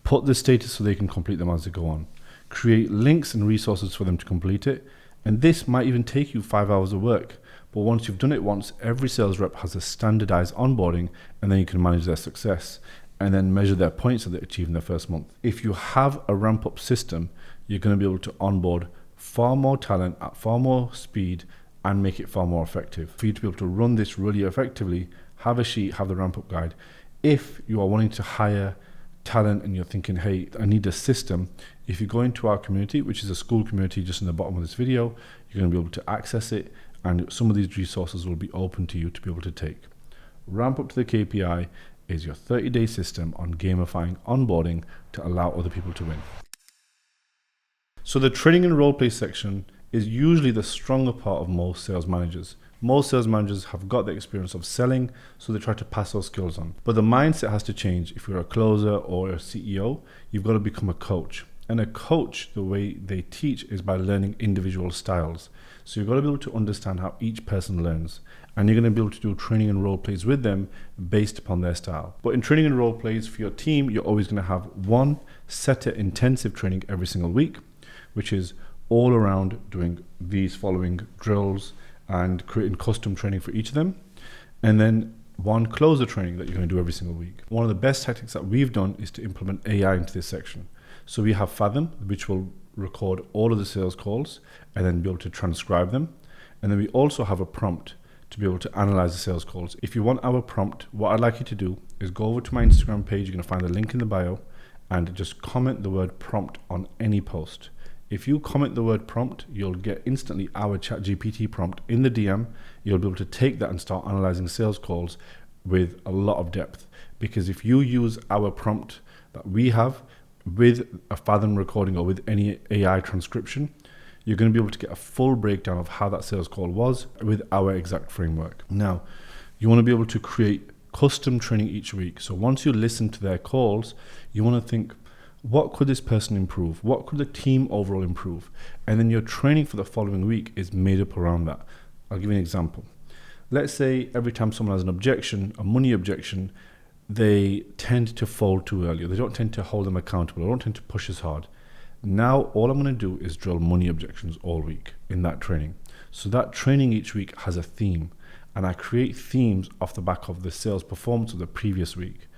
Put the status so they can complete them as they go on. Create links and resources for them to complete it. And this might even take you 5 hours of work. But once you've done it once, every sales rep has a standardized onboarding, and then you can manage their success and then measure their points that they achieve in their first month. If you have a ramp up system, you're going to be able to onboard far more talent at far more speed and make it far more effective. For you to be able to run this really effectively, have a sheet, have the ramp up guide. If you are wanting to hire talent and you're thinking, hey, I need a system, if you go into our community, which is a school community just in the bottom of this video, you're going to be able to access it, and some of these resources will be open to you to be able to take. Ramp up to the KPI is your 30-day system on gamifying onboarding to allow other people to win. So the training and roleplay section is usually the stronger part of most sales managers. Most sales managers have got the experience of selling, so they try to pass those skills on. But the mindset has to change. If you're a closer or a CEO, you've got to become a coach. And a coach, the way they teach is by learning individual styles. So you've got to be able to understand how each person learns. And you're going to be able to do training and role plays with them based upon their style. But in training and role plays for your team, you're always going to have one set intensive training every single week, which is all around doing these following drills and creating custom training for each of them. And then one closer training that you're going to do every single week. One of the best tactics that we've done is to implement AI into this section. So we have Fathom, which will record all of the sales calls and then be able to transcribe them. And then we also have a prompt to be able to analyze the sales calls. If you want our prompt, what I'd like you to do is go over to my Instagram page. You're going to find the link in the bio and just comment the word prompt on any post. If you comment the word prompt, you'll get instantly our ChatGPT prompt in the DM. You'll be able to take that and start analyzing sales calls with a lot of depth. Because if you use our prompt that we have with a Fathom recording or with any AI transcription, you're going to be able to get a full breakdown of how that sales call was with our exact framework. Now, you want to be able to create custom training each week. So once you listen to their calls, you want to think, what could this person improve? What could the team overall improve? And then your training for the following week is made up around that. I'll give you an example. Let's say every time someone has an objection, a money objection, they tend to fold too early. They don't tend to hold them accountable. They don't tend to push as hard. Now, all I'm going to do is drill money objections all week in that training. So that training each week has a theme, and I create themes off the back of the sales performance of the previous week.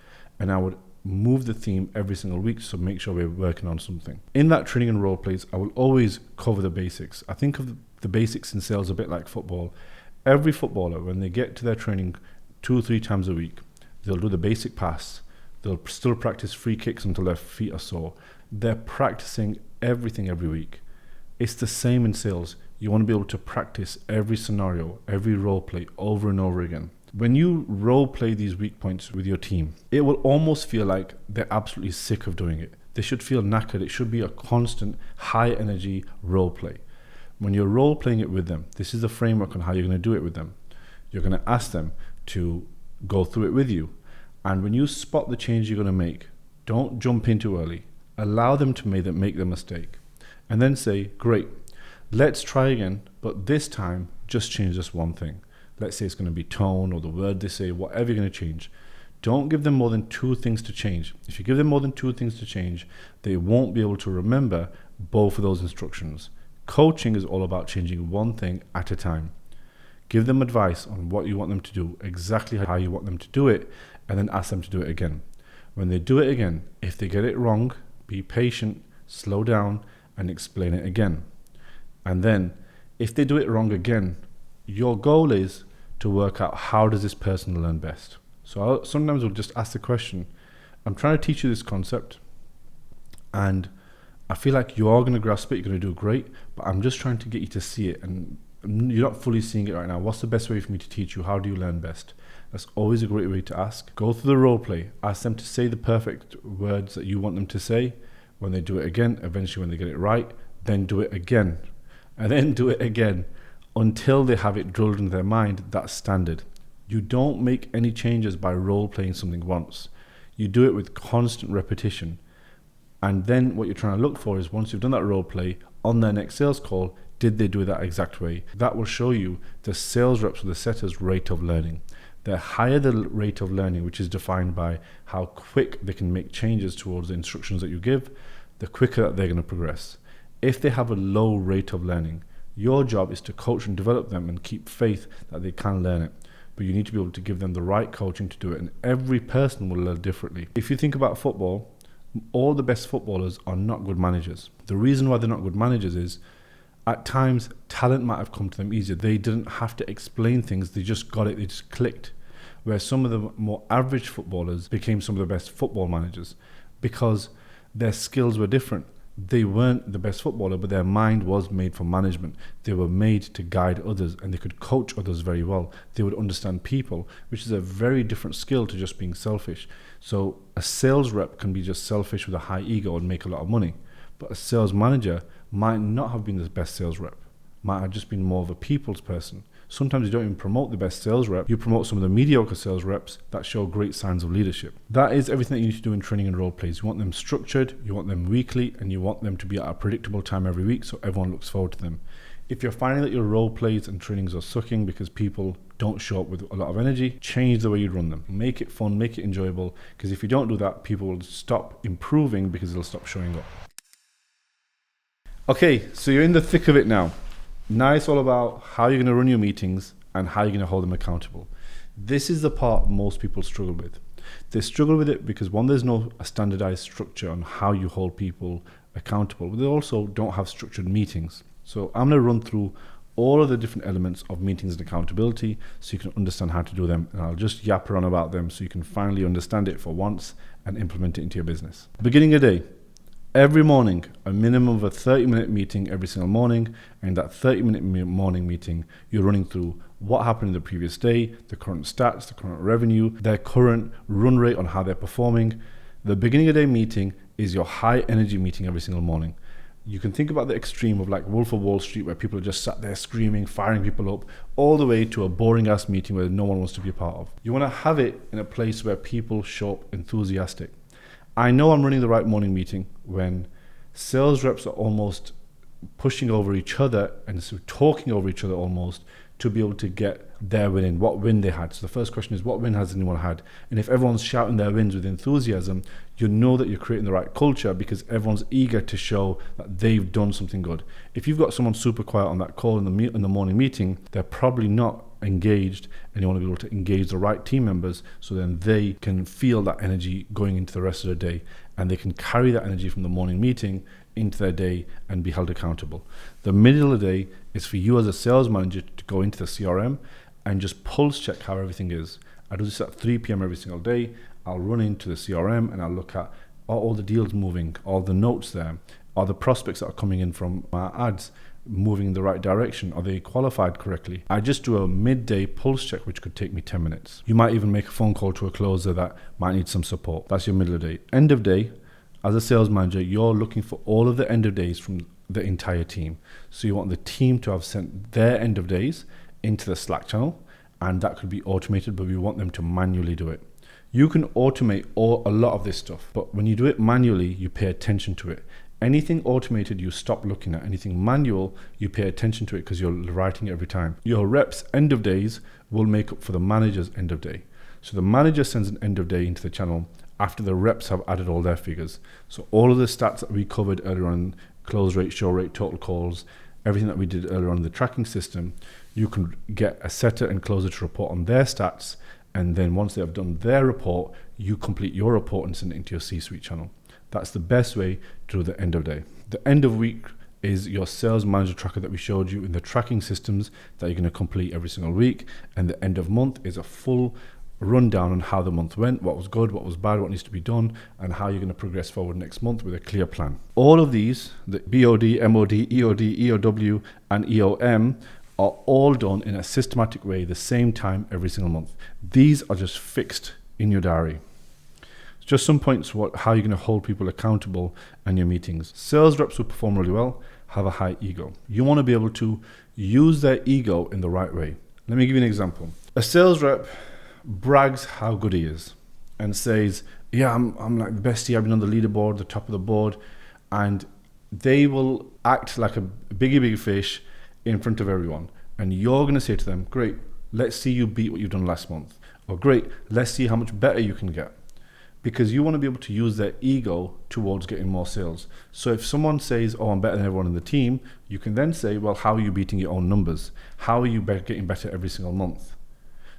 And I would move the theme every single week, so make sure we're working on something. In that training and role plays, I will always cover the basics. I think of the basics in sales a bit like football. Every footballer, when they get to their training 2 or 3 times a week, they'll do the basic pass. They'll still practice free kicks until their feet are sore. They're practicing everything every week. It's the same in sales. You want to be able to practice every scenario, every role play over and over again. When you role play these weak points with your team, it will almost feel like they're absolutely sick of doing it. They should feel knackered. It should be a constant high energy role play. When you're role playing it with them, this is the framework on how you're going to do it with them. You're going to ask them to go through it with you. And when you spot the change you're going to make, don't jump in too early. Allow them to make the mistake. And then say, great, let's try again, but this time just change this one thing. Let's say it's going to be tone or the word they say, whatever you're going to change. Don't give them more than 2 things to change. If you give them more than 2 things to change, they won't be able to remember both of those instructions. Coaching is all about changing one thing at a time. Give them advice on what you want them to do, exactly how you want them to do it, and then ask them to do it again. When they do it again, if they get it wrong, be patient, slow down, and explain it again. And then, if they do it wrong again, your goal is to work out how does this person learn best. So sometimes we'll just ask the question, I'm trying to teach you this concept, and I feel like you are going to grasp it, you're going to do great, but I'm just trying to get you to see it, and you're not fully seeing it right now. What's the best way for me to teach you? How do you learn best? That's always a great way to ask. Go through the role play. Ask them to say the perfect words that you want them to say. When they do it again, eventually when they get it right, then do it again, and then do it again until they have it drilled into their mind. That's standard. You don't make any changes by role playing something once. You do it with constant repetition. And then what you're trying to look for is, once you've done that role play, on their next sales call, did they do it that exact way? That will show you the sales reps or the setters' rate of learning. The higher the rate of learning, which is defined by how quick they can make changes towards the instructions that you give, the quicker that they're going to progress. If they have a low rate of learning, your job is to coach and develop them and keep faith that they can learn it. But you need to be able to give them the right coaching to do it, and every person will learn differently. If you think about football, all the best footballers are not good managers. The reason why they're not good managers is, at times, talent might have come to them easier. They didn't have to explain things, they just got it, they just clicked. Where some of the more average footballers became some of the best football managers because their skills were different. They weren't the best footballer, but their mind was made for management. They were made to guide others, and they could coach others very well. They would understand people, which is a very different skill to just being selfish. So a sales rep can be just selfish with a high ego and make a lot of money. But a sales manager might not have been the best sales rep, might have just been more of a people's person. Sometimes you don't even promote the best sales rep, you promote some of the mediocre sales reps that show great signs of leadership. That is everything that you need to do in training and role plays. You want them structured, you want them weekly, and you want them to be at a predictable time every week so everyone looks forward to them. If you're finding that your role plays and trainings are sucking because people don't show up with a lot of energy, change the way you run them. Make it fun, make it enjoyable, because if you don't do that, people will stop improving because they'll stop showing up. Okay, so you're in the thick of it now. Now it's all about how you're going to run your meetings and how you're going to hold them accountable. This is the part most people struggle with. They struggle with it because, one, there's no standardized structure on how you hold people accountable, but they also don't have structured meetings. So I'm going to run through all of the different elements of meetings and accountability so you can understand how to do them, and I'll just yap around about them so you can finally understand it for once and implement it into your business. Beginning a day. Every morning, a minimum of a 30-minute meeting every single morning, and that 30-minute morning meeting, you're running through what happened in the previous day, the current stats, the current revenue, their current run rate on how they're performing. The beginning of the day meeting is your high energy meeting every single morning. You can think about the extreme of like Wolf of Wall Street, where people are just sat there screaming, firing people up, all the way to a boring ass meeting where no one wants to be a part of. You want to have it in a place where people show up enthusiastic. I know I'm running the right morning meeting when sales reps are almost pushing over each other and so talking over each other almost to be able to get their win in, what win they had. So the first question is, what win has anyone had? And if everyone's shouting their wins with enthusiasm, you know that you're creating the right culture because everyone's eager to show that they've done something good. If you've got someone super quiet on that call in the morning meeting, they're probably not engaged, and you want to be able to engage the right team members so then they can feel that energy going into the rest of the day, and they can carry that energy from the morning meeting into their day and be held accountable. The middle of the day is for you as a sales manager to go into the CRM and just pulse check how everything is. I do this at 3 p.m. every single day. I'll run into the CRM and I'll look at, are all the deals moving? Are the notes there? Are the prospects that are coming in from my ads moving in the right direction? Are they qualified correctly? I just do a midday pulse check, which could take me 10 minutes. You might even make a phone call to a closer that might need some support. That's your middle of the day. End of day, as a sales manager, you're looking for all of the end of days from the entire team. So you want the team to have sent their end of days into the Slack channel, and that could be automated, but we want them to manually do it. You can automate a lot of this stuff, but when you do it manually, you pay attention to it. Anything automated, you stop looking at. Anything manual, you pay attention to it because you're writing it every time. Your reps' end of days will make up for the manager's end of day. So the manager sends an end of day into the channel after the reps have added all their figures. So all of the stats that we covered earlier on, close rate, show rate, total calls, everything that we did earlier on in the tracking system, you can get a setter and closer to report on their stats. And then once they have done their report, you complete your report and send it into your C-suite channel. That's the best way to do the end of day. The end of week is your sales manager tracker that we showed you in the tracking systems that you're going to complete every single week. And the end of month is a full rundown on how the month went, what was good, what was bad, what needs to be done, and how you're going to progress forward next month with a clear plan. All of these, the BOD, MOD, EOD, EOW, and EOM, are all done in a systematic way the same time every single month. These are just fixed in your diary. Just some points how you're going to hold people accountable in your meetings. Sales reps will perform really well. have a high ego. You want to be able to use their ego in the right way. Let me give you an example. A sales rep brags how good he is and says, yeah, I'm like the best here, I've been on the leaderboard, the top of the board, and they will act like a big fish in front of everyone. And you're going to say to them, great, let's see you beat what you've done last month. Or great, let's see how much better you can get. Because you want to be able to use their ego towards getting more sales. So if someone says, oh, I'm better than everyone in the team, you can then say, well, how are you beating your own numbers? How are you getting better every single month?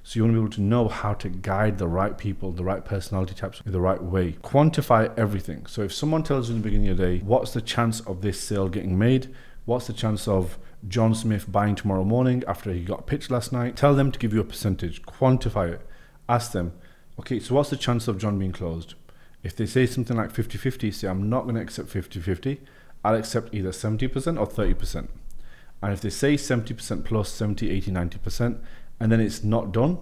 So you want to be able to know how to guide the right people, the right personality types in the right way. Quantify everything. So if someone tells you in the beginning of the day, what's the chance of this sale getting made? What's the chance of John Smith buying tomorrow morning after he got pitched last night? Tell them to give you a percentage. Quantify it. Ask them, okay, so what's the chance of John being closed? If they say something like 50-50, say, I'm not going to accept 50-50. I'll accept either 70% or 30%. And if they say 70% plus 70, 80, 90%, and then it's not done,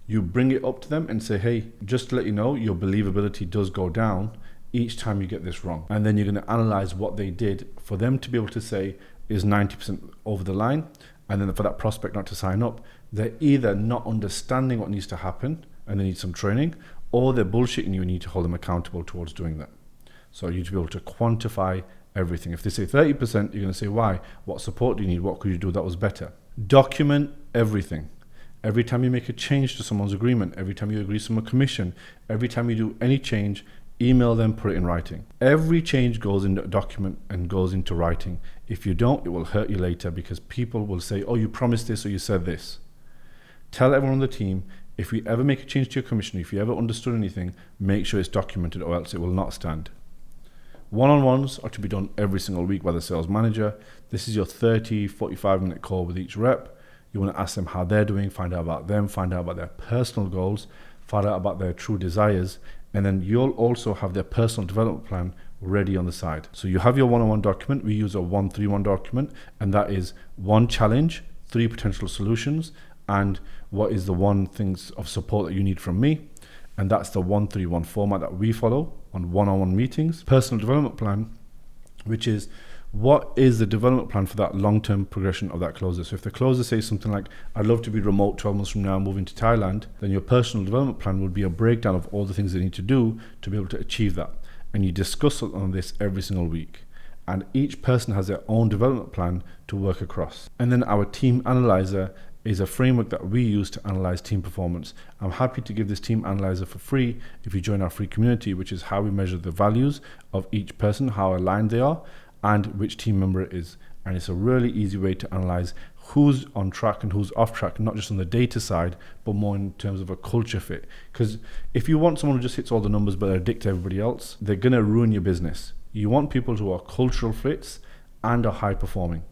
you bring it up to them and say, hey, just to let you know, your believability does go down each time you get this wrong. And then you're going to analyze what they did for them to be able to say is 90% over the line. And then for that prospect not to sign up, they're either not understanding what needs to happen and they need some training, or they're bullshitting you and you need to hold them accountable towards doing that. So you need to be able to quantify everything. If they say 30%, you're going to say, why? What support do you need? What could you do that was better? Document everything. Every time you make a change to someone's agreement, every time you agree to some commission, every time you do any change, email them, put it in writing. Every change goes into a document and goes into writing. If you don't, it will hurt you later because people will say, oh, you promised this or you said this. Tell everyone on the team, if we ever make a change to your commission, if you ever understood anything, make sure it's documented or else it will not stand. One-on-ones are to be done every single week by the sales manager. This is your 30, 45-minute call with each rep. You want to ask them how they're doing, find out about them, find out about their personal goals, find out about their true desires, and then you'll also have their personal development plan ready on the side. So you have your one-on-one document. We use a 1-3-1 document, and that is 1 challenge, 3 potential solutions, and what is the 1 things of support that you need from me. And that's the 1-3-1 format that we follow on one-on-one meetings. Personal development plan, which is what is the development plan for that long-term progression of that closer. So if the closer says something like, I'd love to be remote 12 months from now, moving to Thailand, then your personal development plan would be a breakdown of all the things they need to do to be able to achieve that. And you discuss on this every single week. And each person has their own development plan to work across. And then our team analyzer is a framework that we use to analyze team performance. I'm happy to give this team analyzer for free if you join our free community, which is how we measure the values of each person, how aligned they are, and which team member it is. And it's a really easy way to analyze who's on track and who's off track, not just on the data side, but more in terms of a culture fit. Because if you want someone who just hits all the numbers but they're a dick to everybody else, they're going to ruin your business. You want people who are cultural fits and are high performing.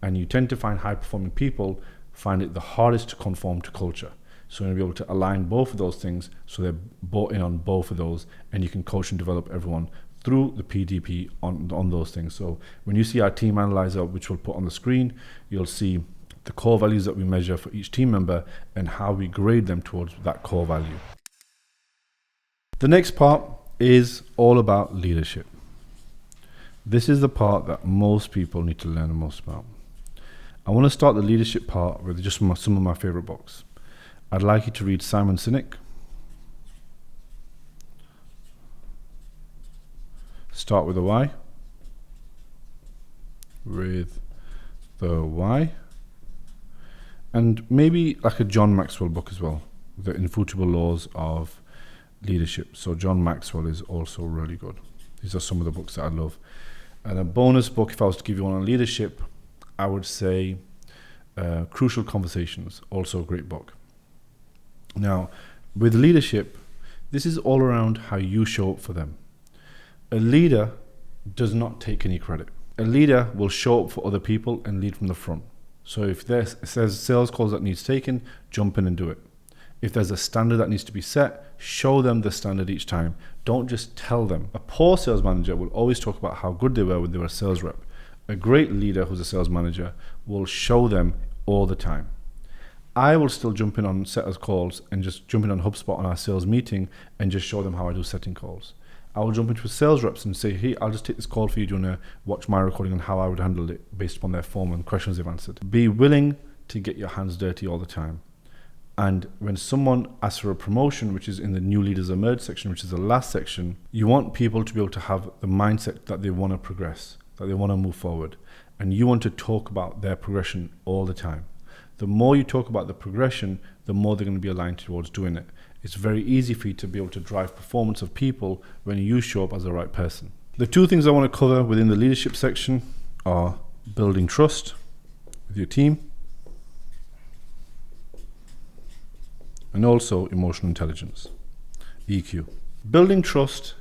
And you tend to find high performing people find it the hardest to conform to culture. So you're going to be able to align both of those things so they're bought in on both of those, and you can coach and develop everyone through the PDP on those things. So when you see our team analyzer, which we'll put on the screen, you'll see the core values that we measure for each team member and how we grade them towards that core value. The next part is all about leadership. This is the part that most people need to learn the most about. I want to start the leadership part with just some of my favorite books. I'd like you to read Simon Sinek. Start with the why. With the why. And maybe like a John Maxwell book as well, The Infutable Laws of Leadership. So John Maxwell is also really good. These are some of the books that I love. And a bonus book, if I was to give you one on leadership, I would say Crucial Conversations, also a great book. Now, with leadership, this is all around how you show up for them. A leader does not take any credit. A leader will show up for other people and lead from the front. So if there's sales calls that needs taken, jump in and do it. If there's a standard that needs to be set, show them the standard each time. Don't just tell them. A poor sales manager will always talk about how good they were when they were a sales rep. A great leader who's a sales manager will show them all the time. I will still jump in on setters calls and just jump in on HubSpot on our sales meeting and just show them how I do setting calls. I will jump into sales reps and say, hey, I'll just take this call for you. Do you want to watch my recording on how I would handle it based upon their form and questions they've answered? Be willing to get your hands dirty all the time. And when someone asks for a promotion, which is in the new leaders emerge section, which is the last section, you want people to be able to have the mindset that they want to progress, that they want to move forward. And you want to talk about their progression all the time. The more you talk about the progression, the more they're going to be aligned towards doing it. It's very easy for you to be able to drive performance of people when you show up as the right person. The two things I want to cover within the leadership section are building trust with your team and also emotional intelligence, EQ. Building trust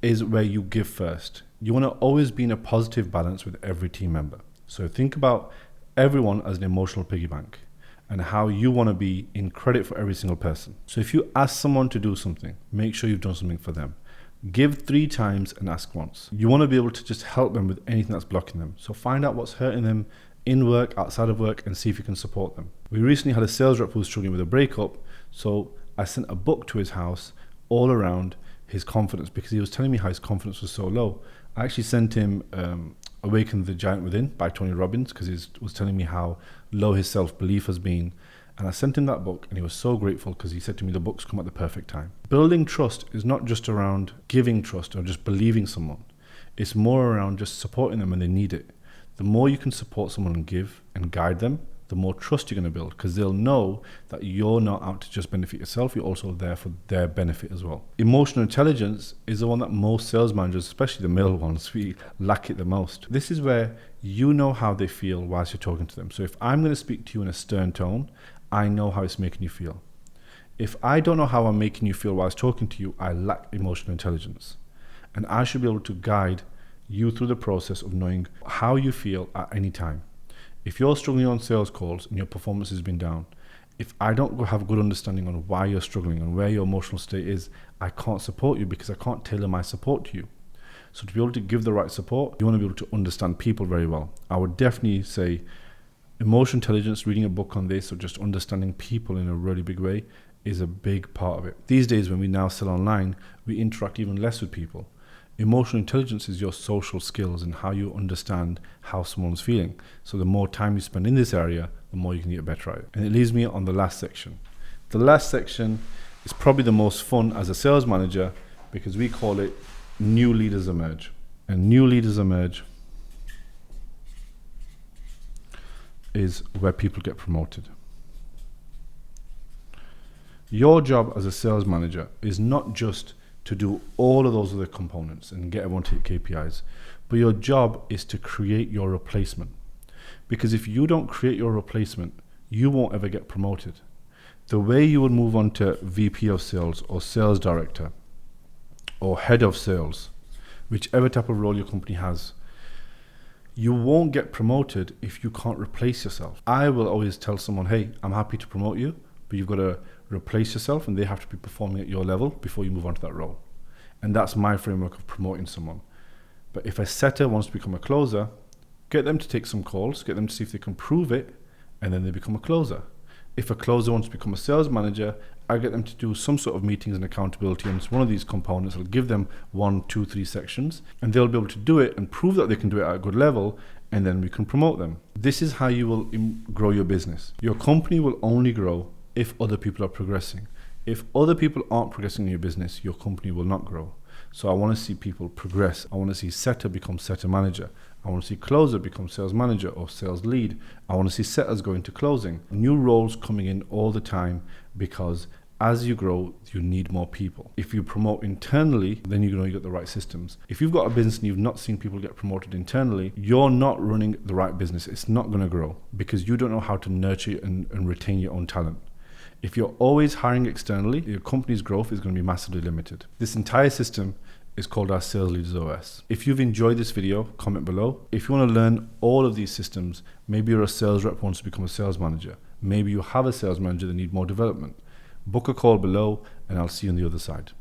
is where you give first. You want to always be in a positive balance with every team member. So think about everyone as an emotional piggy bank and how you want to be in credit for every single person. So if you ask someone to do something, make sure you've done something for them. Give 3 times and ask once. You want to be able to just help them with anything that's blocking them. So find out what's hurting them in work, outside of work, and see if you can support them. We recently had a sales rep who was struggling with a breakup. So I sent a book to his house all around his confidence because he was telling me how his confidence was so low. I actually sent him Awaken the Giant Within by Tony Robbins because he was telling me how low his self-belief has been. And I sent him that book and he was so grateful because he said to me, the book's come at the perfect time. Building trust is not just around giving trust or just believing someone. It's more around just supporting them when they need it. The more you can support someone and give and guide them, the more trust you're going to build because they'll know that you're not out to just benefit yourself, you're also there for their benefit as well. Emotional intelligence is the one that most sales managers, especially the male ones, we lack it the most. This is where you know how they feel whilst you're talking to them. So if I'm going to speak to you in a stern tone, I know how it's making you feel. If I don't know how I'm making you feel whilst talking to you, I lack emotional intelligence. And I should be able to guide you through the process of knowing how you feel at any time. If you're struggling on sales calls and your performance has been down, if I don't have a good understanding on why you're struggling and where your emotional state is, I can't support you because I can't tailor my support to you. So to be able to give the right support, you want to be able to understand people very well. I would definitely say emotional intelligence, reading a book on this or just understanding people in a really big way is a big part of it. These days when we now sell online, we interact even less with people. Emotional intelligence is your social skills and how you understand how someone's feeling. So the more time you spend in this area, the more you can get better at it. And it leaves me on the last section. The last section is probably the most fun as a sales manager because we call it New Leaders Emerge. And New Leaders Emerge is where people get promoted. Your job as a sales manager is not just to do all of those other components and get everyone to hit KPIs. But your job is to create your replacement. Because if you don't create your replacement, you won't ever get promoted. The way you would move on to VP of sales or sales director or head of sales, whichever type of role your company has, you won't get promoted if you can't replace yourself. I will always tell someone, hey, I'm happy to promote you, but you've got to replace yourself and they have to be performing at your level before you move on to that role. And that's my framework of promoting someone. But if a setter wants to become a closer, get them to take some calls, get them to see if they can prove it, and then they become a closer. If a closer wants to become a sales manager, I get them to do some sort of meetings and accountability on one of these components. I'll give them 1, 2, 3 sections, and they'll be able to do it and prove that they can do it at a good level, and then we can promote them. This is how you will grow your business. Your company will only grow if other people are progressing. If other people aren't progressing in your business, your company will not grow. So I want to see people progress. I want to see setter become setter manager. I want to see closer become sales manager or sales lead. I want to see setters go into closing. New roles coming in all the time because as you grow, you need more people. If you promote internally, then you know you got the right systems. If you've got a business and you've not seen people get promoted internally, you're not running the right business. It's not going to grow because you don't know how to nurture and retain your own talent. If you're always hiring externally, your company's growth is going to be massively limited. This entire system is called our Sales Leaders OS. If you've enjoyed this video, comment below. If you want to learn all of these systems, maybe you're a sales rep who wants to become a sales manager. Maybe you have a sales manager that needs more development. Book a call below and I'll see you on the other side.